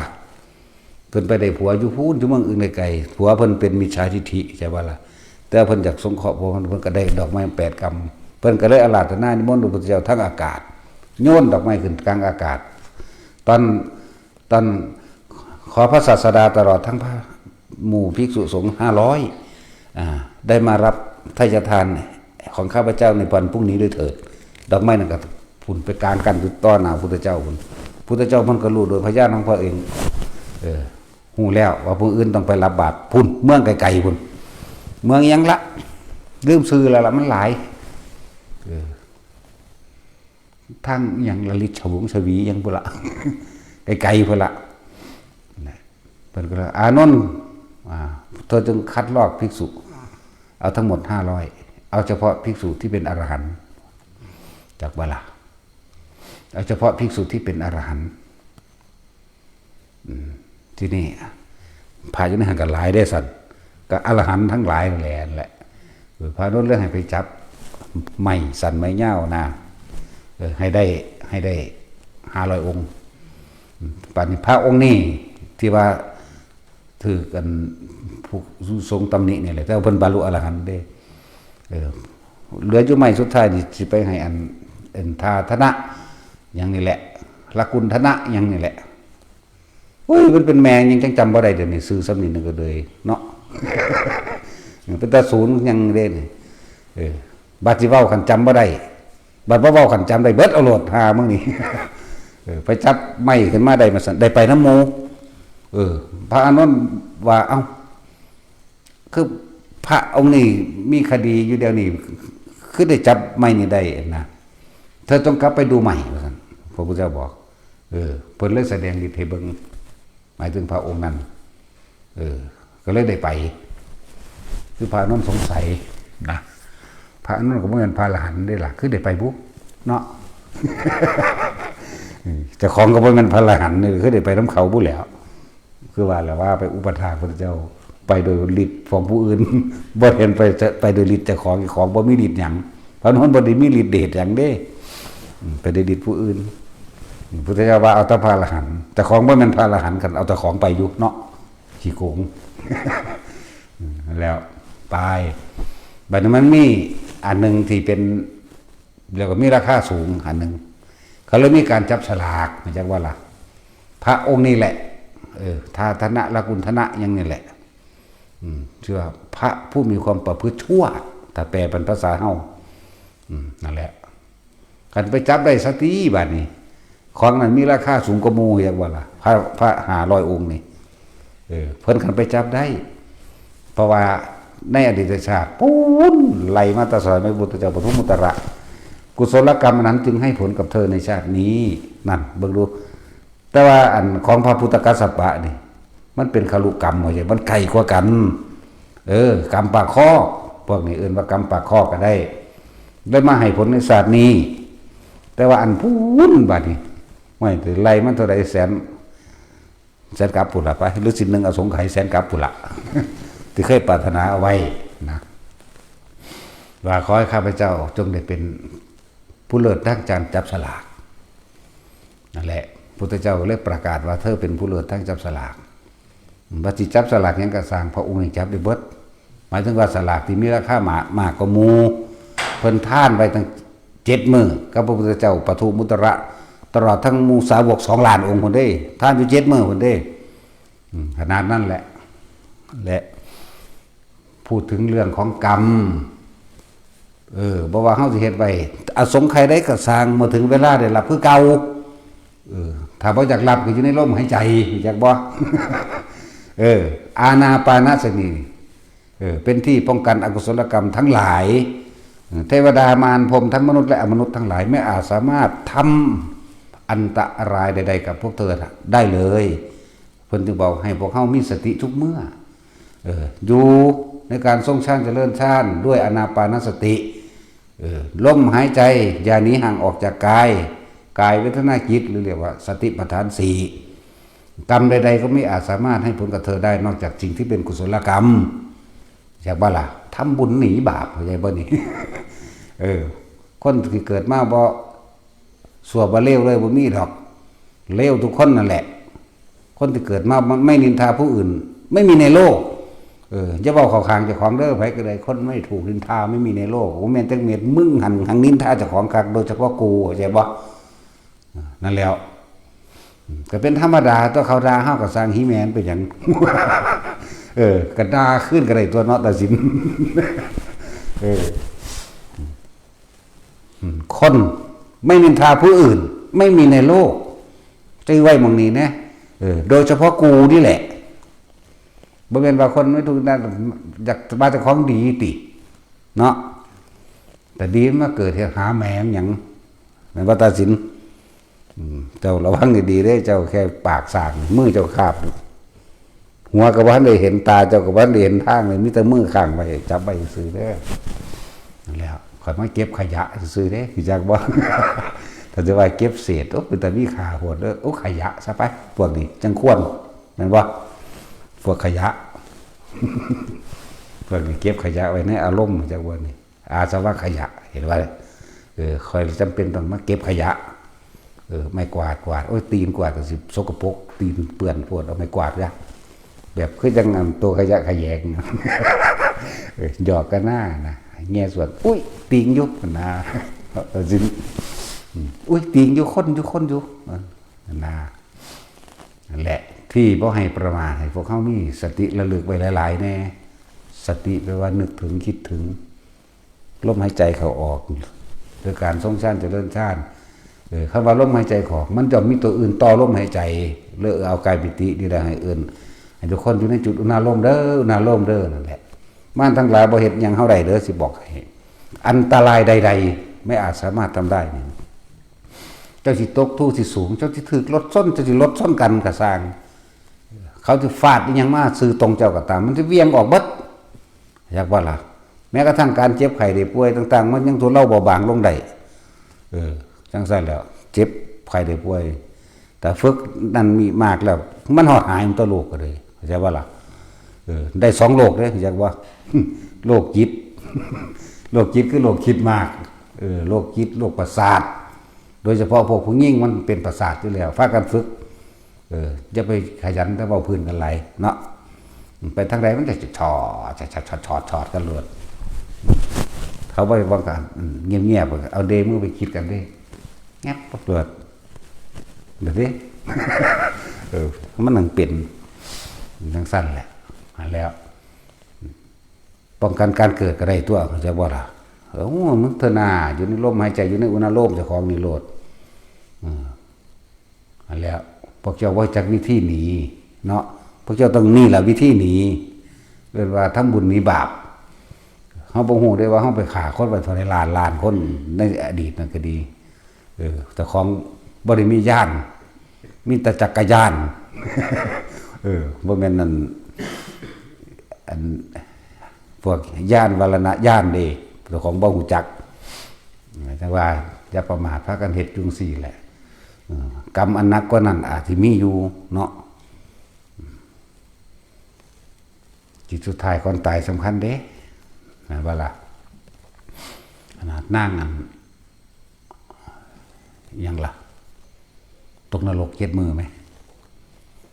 [SPEAKER 1] เพิ่นไปได้ผัวอยู่พูนอยู่เมืองอื่นไกลๆผัวเพิ่นเป็นมิจฉาทิฐิใช่ป่ะล่ะแต่เพิ่นอยากสงเคราะห์เพิ่นก็ได้ดอกไม้8 กำเพิ่นก็เลยอาราธนานิมนต์พระพุทธเจ้าทั้งอากาศโยนดอกไม้ขึ้นกลางอากาศตอนขอพระศาสดาตลอดทั้งพระหมู่ภิกษุสงฆ์500ได้มารับทายทานของข้าพเจ้าในวันพรุ่งนี้ด้วยเถิดดอกไม้นั่นก็พุ่นไปกลางกันอยู่ต่อหน้าพุทธเจ้าพุ่นพุทธเจ้ามันก็รู้โดยพญาณของพระเองฮู้แล้วว่าผู้อื่นต้องไปรับบาตรพุ่นเมืองไกลๆพุ่นเมืองยังละลืมชื่อแล้วล่ะมันหลายทางอย่างละลิฉวงชวียังพุ่นละไกลๆพุ่นละเพิ่นก็เลยอานนท์เธอจึงคัดลอกภิกษุเอาทั้งหมด500เอาเฉพาะภิกษุที่เป็นอรหันต์จากบาลาเอาเฉพาะภิกษุที่เป็นอรหันต์ที่นี่พายุในหันกันหลายได้สัตว์ก็อรหันต์ทั้งหลายแหละพาโน้นเรื่องให้ไปจับไม่สันไม่เง่านะให้ได้500 องค์ป่านนี้พระองค์นี้ที่ว่าถือกันผู้ทรงตำหนินี่แหละแต่เพิ่นบรรลุอรหันต์ได้เหลืออยู่ไม่สุดท้ายนี่สิไปให้อันทาธนะอย่างนี้แหละละกุณธนะอย่างนี้แหละโอ้ยมันเป็นแมงยังจำบ่ได้เดี๋ยวนี้ซื้อซ้ำนี่นึงก็เลยเนาะเป็นตาศูนย์ยังเด้นี่บัดสิเว้าคันจำบ่ได้บัดบ่เว้าคันจำได้เบิดเอาโลดหามึงนี่ไปจับไม้ขึ้นมาได้มาสั่นได้ไปน้ำโมพระอานนท์ว่าเอ้าคือพระองค์นี้มีคดีอยู่เดี๋ยวนี้คือได้จับไม้นี่ได้นะเธอต้องกลับไปดูใหม่ว่าซั่นพระพุทธเจ้าบอกเพิ่นเลยแสดงฤทธิ์ให้เบิ่งหมายถึงพระองค์นั้นก็เลยได้ไปคือพระอานนท์สงสัยนะพระอานนท์ก็บ่แม่นพระอรหันต์ได้ล่ะคือได้ไปบุเนาะ เจ้าของก็บ่แม่นพระอรหันต์นี่คือได้ไปนำเขาบุแล้วคือว่าแล้วว่าไปอุปถากพระเจ้าไปโดยฤทธิ์ของผู้อื่น บ่เห็นไปโดยฤทธิ์เจ้าของบ่มีฤทธิ์หยังพระอานนท์บ่ได้มีฤทธิ์เดชหยังเด้ไปโดยฤทธิ์ผู้อื่นพุทธเจ้าว่าเอาแต่พระอรหันต์แต่ของบ่แม่นพระอรหันต์กันเอาแต่ของไปอยู่เนาะ ขี้โกง แล้วตายบัดนี้มันมีอันหนึ่งที่เป็นเรียกว่ามีราคาสูงอันหนึ่งเขาเลยมีการจับฉลากมาจากว่าล่ะพระองค์นี่แหละทาธนะละกุณธนะยังนี่แหละเชื่อพระผู้มีความประพฤติชั่วแต่แปลเป็นภาษาเฮานั่นแหละกันไปจับได้สติบัดนี้ของนั้นมีราคาสูงกว่าหมู่อย่างว่าล่ะพระ500องค์นี่เพิ่นกันไปจับได้เพราะว่าในอดีตชาติปูนไหลมาแตสมัยพระพุทธเจ้าปฐมมุตระกุศลกรรมนั้นจึงให้ผลกับเธอในชาตินี้นั่นเบิ่งดูแต่ว่าอันของพระพุทธกัสสปะนี่มันเป็นคลุกรรมว่าใช่มันไกลกว่ากันกรรมปากข้อพวกนี้เอื่นว่ากรรมปากข้อก็ได้มาให้ผลในชาตินี้แต่ว่าอันพูนบัดนี้ไม่ถือไล่มันเท่าใดแสนกลับปุระไปหรือสิ่งหนึ่งอสงไขยแสนกลับปุระที่เคยปรารถนาเอาไว้นะว่าขอให้ข้าพเจ้าจงได้เป็นผู้เลิศทางการจับสลากนั่นแหละพุทธเจ้าเลยประกาศว่าเธอเป็นผู้เลิศทางจับสลากบัติจับสลากยังกระสร้างพระองค์จับได้เบิดหมายถึงว่าสลากที่มีราคามากกว่าหมู่เพิ่นท่านไปตั้ง7 มื้อกับพระพุทธเจ้าปทุมุตระตลอดทั้งหมู่สาวก2 ล้านองค์คนได้ท่านอยู่7 มื้อคนได้ขนาดนั้นแหละและพูดถึงเรื่องของกรรมบอกว่าเฮาสิเฮ็ดไว้อสงไขยได้ก็สร้างมาถึงเวลาได้รับคือเก่าถ้าบ่อยากรับก็อยู่ในลมหายใจอยากบ่ อานาปานสติเป็นที่ป้องกันอกุศลกรรมทั้งหลายเทวดามารพรหมทั้งมนุษย์และอมนุษย์ทั้งหลายไม่อาจสามารถทำอันตรายใดๆกับพวกเธอได้เลยเพิ่นจึงบอกให้พวกเฮามีสติทุกเมื่ออยู่ในการทรงฌานเจริญฌานด้วยอานาปานสติลมหายใจอย่าหนีห่างออกจากกายเวทนาจิตหรือเรียกว่าสติปัฏฐาน4กรรมใดๆก็ไม่อาจสามารถให้ผลกับเธอได้นอกจากสิ่งที่เป็นกุศลกรรมอยากบ้าล่ะทำบุญหนีบาปเข้าใจบ่นี่ คนที่เกิดมาบ่สัวบ่เลวเลยบ่มีดอกเลวทุกคนนั่นแหละคนที่เกิดมาไม่นินทาผู้อื่นไม่มีในโลกจะบอกเขาคางเจ้าของเด้อไผก็ได้คนไม่ถูกนินทาไม่มีในโลกโอ้แม่นจังเม็ดมึงหังนินทาเจ้าของคักโดยเฉพาะกูเข้าใจบ่นั่นแล้วก็เป็นธรรมดาตัวเขาด่าเฮาก็สร้างหิแมนเป็นหยัง ก็ด่าขึ้นก็ได้ตัวเนาะตัดสิน คนไม่นินทาผู้อื่นไม่มีในโลกใจไว้มองนี้นะโดยเฉพาะกูนี่แหละบ่แม่นว่าคนไม่ถูกนั่นอยากมาแต่ของดีติเนาะแต่ดีมาเกิดเหตุหาแหมงหยังนั่นว่าตัดสินเจ้าระวังดีๆได้เจ้าแค่ปากสากมือเจ้าคาบหัวกับว่าได้เห็นตาเจ้ากับว่าได้เห็นทางเลยมีแต่มือข้างไปจับไปซื้อได้นั่นแล้วคอยมาเก็บขยะซื้อได้พี่จักบ่ ถ้าจะว่าเก็บเศษโอ้เป็นแต่มีขาโหดเด้อโอ้ขยะซะไปพวกนี้จังควรแม่นบ่พวกขยะ พวกนี้เก็บขยะไว้ในอารมณ์จักว่านี่อาสวะขยะเห็นว่าคอยจำเป็นต้องมาเก็บขยะไม่กวาดโอ้ยตีนกวาดก็สิสกปรกตีนเปื้อนปวดเอาไม่กวาดจ้ะแบบคือจังตัวขยะขยงนะ หยอกกันหน้านะแง่ส่วนอุ้ยตีนยุบนะสิอุ้ยตีนอยู่คนอยู่นะนั่นแหละที่บ่ให้ประมาทให้พวกเขามีสติระลึกไว้หลายๆแน่สติแปลว่านึกถึงคิดถึงลมหายใจเข้าออกโดยการทรงฌานเจริญฌานคำว่าลมหายใจของมันจะมีตัวอื่นต่อลมหายใจเลือกเอากายปิติดีได้ให้อื่นให้ทุกคนอยู่ในจุดอุณาโลมเด้ออุณาโลมเด้อนั่นแหละม่านทั้งหลายบ่เฮ็ดหยังเฮาได้เด้อสิบอกให้อันตรายใดๆไม่อาจสามารถทำได้นี่เจ้าสิตกทู่สิสูงเจ้าสิถึกรถส้นเจ้าสิรถส้นกันก็สร้างเขาสิฟาดอีหยังมาซื้อตรงเจ้าก็ตามมันสิเวียงออกเบิดอยากว่าล่ะแม้กระทั่งการเจ็บไข้ได้ป่วยต่างๆมันยังทุเลาเบาบางลงได้จังซั่นแล้วเจ็บไข้ได้ป่วยแต่ฝึกนั่นมีมากแล้วมันหอดหายมันตัวโรคก็เลยเข้าใจว่าล่ะได้2โรคเด้อยากว่า โรคจิต โรคจิตคือโรคคิดมากโรคจิตโรคประสาทโดยเฉพาะพวกผู้หญิงมันเป็นประสาทอยู่แล้วฝากกันฝึกจะไปขยันแต่เว้าพื้นกันหลายเนาะ ไปทางใดมันจะชอชอดกันเลยเขาไปวางกันเงียบๆเอาเดมือไปคิดกันได้แงบปวดเดี๋ยวนี้มันหนังเป็นทั้งสั้นแหละแล้วป้องกันการเกิดกระไรตัวจะว่าล่ะมึงเถนาอยู่ในลมหายใจอยู่ในอุณหโลมเจ้าของนิโรธแล้วพวกเจ้าว่าจากวิธีหนีเนาะพวกเจ้าต้องนี่แหละวิธีหนีเรียกว่าทำบุญหนีบาปเขาบอกหูได้ว่าเขาไปฆ่าคนไปเท่าไรล้านคนในอดีตนั่นก็ดีแต่ของบริมีญาณมีแต่จักรยานบ่แม่นนั่นอันพวกญาณวรณะญาณเด้แต่ของบ่ฮู้จักแต่ว่าอย่าประมาทพากันเฮ็ดจุงซี่แหละกรรมอันนักกว่านั้นอาจสิมีอยู่เนาะจิตสุดท้ายก่อนตายสำคัญเด้นั่นว่าล่ะขนาดนั่งอันยังล่ะตกนรก7 มือไหม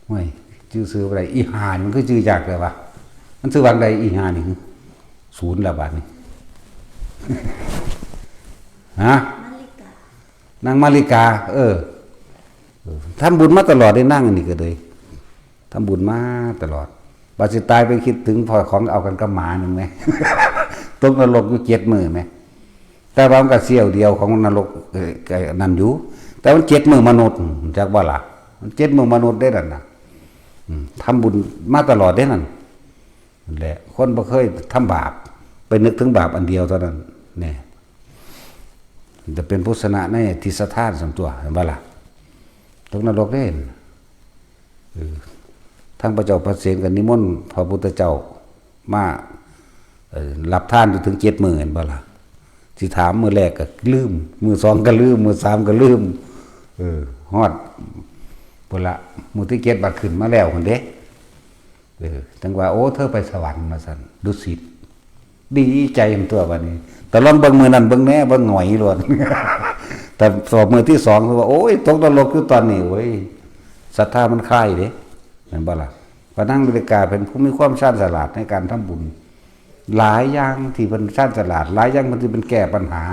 [SPEAKER 1] ไม่ชื่อซื้ออะไรอีหานี่มันคือชื่อจากเลยวะมันซื้อวางใดอีหานี่0ละบาทนี่ฮะนางมาริกาทำบุญมาตลอดได้นั่งอันนี้ก็เลยทำบุญมาตลอดบาสิตายไปคิดถึงพอของเอากันกับหมาหนึ่งไหม ตกนรกอยู่7 มือไหมแต่ว่ามันก็เสี้ยวเดียวของนรกนั่นอยู่แต่มัน7 มือมนุษย์จากว่าล่ะมัน7 มือมนุษย์ได้นั่นนะทำบุญมาตลอดได้นั่นแหละคนบ่เคยทำบาปไปนึกถึงบาปอันเดียวเท่านั้นเนี่ยจะเป็นพุทธศาสนาในทิศทานสมตัวเห็นบ่ล่ะตกนรกได้ทั้งพระเจ้าพระเสนกับนิมนต์พระพุทธเจ้ามารับท่านอยู่ถึง7 มือเห็นบ่ล่ะสิถามมือแรกก็ลืมมือ2ก็ลืมมือ3ก็ลืมฮอดพุ่นละมือที่7บัดขึ้นมาแล้วคนเด้จังว่าโอ้เธอไปสวรรค์มาสั่นดุสิตดีใจมันตัววันนี้แต่ลองเบิ่งมือนั้นเบิ่งแน่เบิ่งหน่อยล้วน แต่สอบมือที่2ว่าโอ้ยตกนรกอยู่ตอนนี้โอ้ยศรัทธามันคลายเด้เห็นบ่ล่ะพระนางบริกาเป็นผู้มีความชาญฉลาดในการทำบุญหลายอย่างที่เป็นชาญฉลาดหลายอย่างมันที่เป็นแก้ปัญหา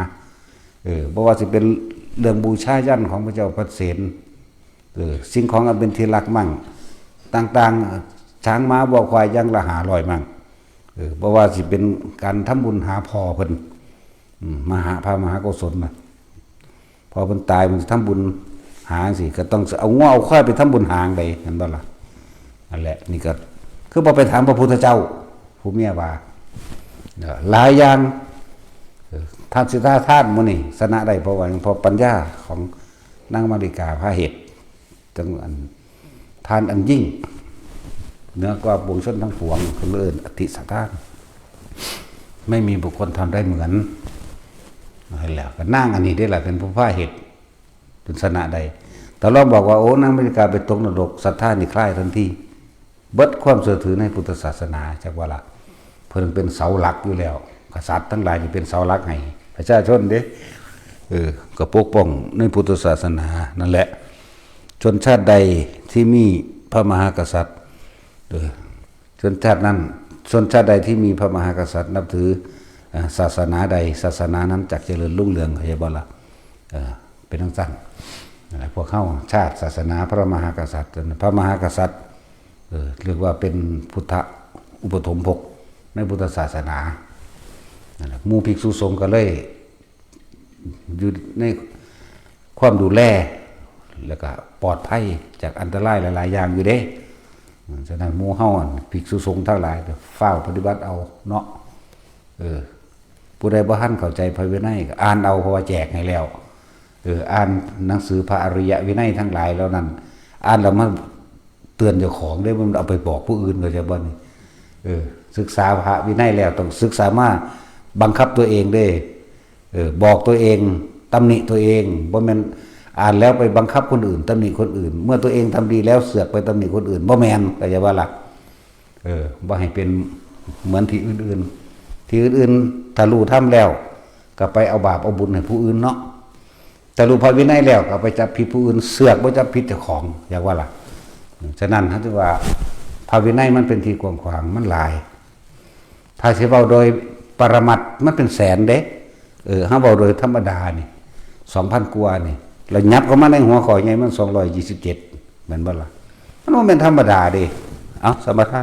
[SPEAKER 1] เพราะว่าสิเป็นเรื่องบูชายันของพระเจ้าพระเสนสิ่งของอันเป็นที่รักมั่งต่างๆช้างม้าวัวควายยังละ500มั่งเพราะว่าสิเป็นการทำบุญหาพ่อเพิ่นพระมหาโกศลพอเพิ่นตายมันทำบุญหาสิก็ต้องเอาง้อเอาควายไปทำบุญหางไปเห็นบ่ล่ะนั่นแหละนี่ก็คือพอไปถามพระพุทธเจ้าผู้เมียว่าหลายอย่างท่านสิทธาทานมื้อนี้สนะได้เพราะว่าเพราะปัญญาของนางมาริกาพาเหตุจังอันทานอันยิ่งเหนือกว่าปวงชนทั้งปวงคือเอิ้นอธิสัทธานไม่มีบุคคลทำได้เหมือนนั่นแหละก็นั่งอันนี้ได้แหละเป็นผู้พาเหตุเป็นสนะใดแต่เราบอกว่าโอ้นางมาริกาไปตกนรกศรัทธานี่คลายทันทีเบิดความเชื่อถือในพุทธศาสนาจากว่าละเพิ่นเป็นเสาหลักอยู่แล้วกษัตริย์ทั้งหลายนี่เป็นเสาหลักให้ประชาชนเด้ก็ปกป้องในพุทธศาสนานั่นแหละชนชาติใดที่มีพระมหากษัตริย์ชนชาตินั้นชนชาติใดที่มีพระมหากษัตริย์นับถือศาสนาใดศาสนานั้นจักเจริญรุ่งเรืองเห็นบ่ล่ะเป็นทั้งสั้นพวกเข้าชาติศาสนาพระมหากษัตริย์พระมหากษัตริย์เรียกว่าเป็นพุทธอุปถมภกในพุทธศาสนาหมู่ภิกษุสงฆ์ก็เลยอยู่ในความดูแลแล้วก็ปลอดภัยจากอันตรายหลายๆอย่างอยู่เด้ฉะนั้นหมู่เฮาภิกษุสงฆ์ทั้งหลายเฝ้าปฏิบัติเอาเนาะผู้ใดบ่ทันเข้าใจพระวินัยก็อ่านเอาเพราะว่าแจกให้แล้วอ่านหนังสือพระอริยวินัยทั้งหลายแล้วนั้นอ่านแล้วมันเตือนเจ้าของได้มันเอาไปบอกผู้อื่นก็จะบ่นี่ศึกษาพระวินัยแล้วต้องศึกษามาบังคับตัวเองได้บอกตัวเองตำหนิตัวเองบ่แม่นอ่านแล้วไปบังคับคนอื่นตำหนิคนอื่นเมื่อตัวเองทำดีแล้วเสือกไปตำหนิคนอื่นบ่แม่นก็จะว่าล่ะบ่ให้เป็นเหมือนที่อื่นๆที่อื่นๆถ้ารู้ทำแล้วก็ไปเอาบาปเอาบุญให้ผู้อื่นเนาะแต่รู้พระวินัยแล้วก็ไปจับผิดผู้อื่นเสือกบ่จับผิดเจ้าของอย่างว่าล่ะฉะนั้นท่านถือว่าพ ระวินัยมันเป็นที่กว้างขวางมันหลาย ถ้าสิเว้าโดยปรมัตถ์มันเป็นแสนเด้เฮาเว้าโดยธรรมดานี่ 2,000 กว่านี่แล้วยับเข้ามาในหัวข้อใหญ่มัน227แม่นบ่ล่ะมันบ่แม่นธรรมดาเด้เอ้าสมถะ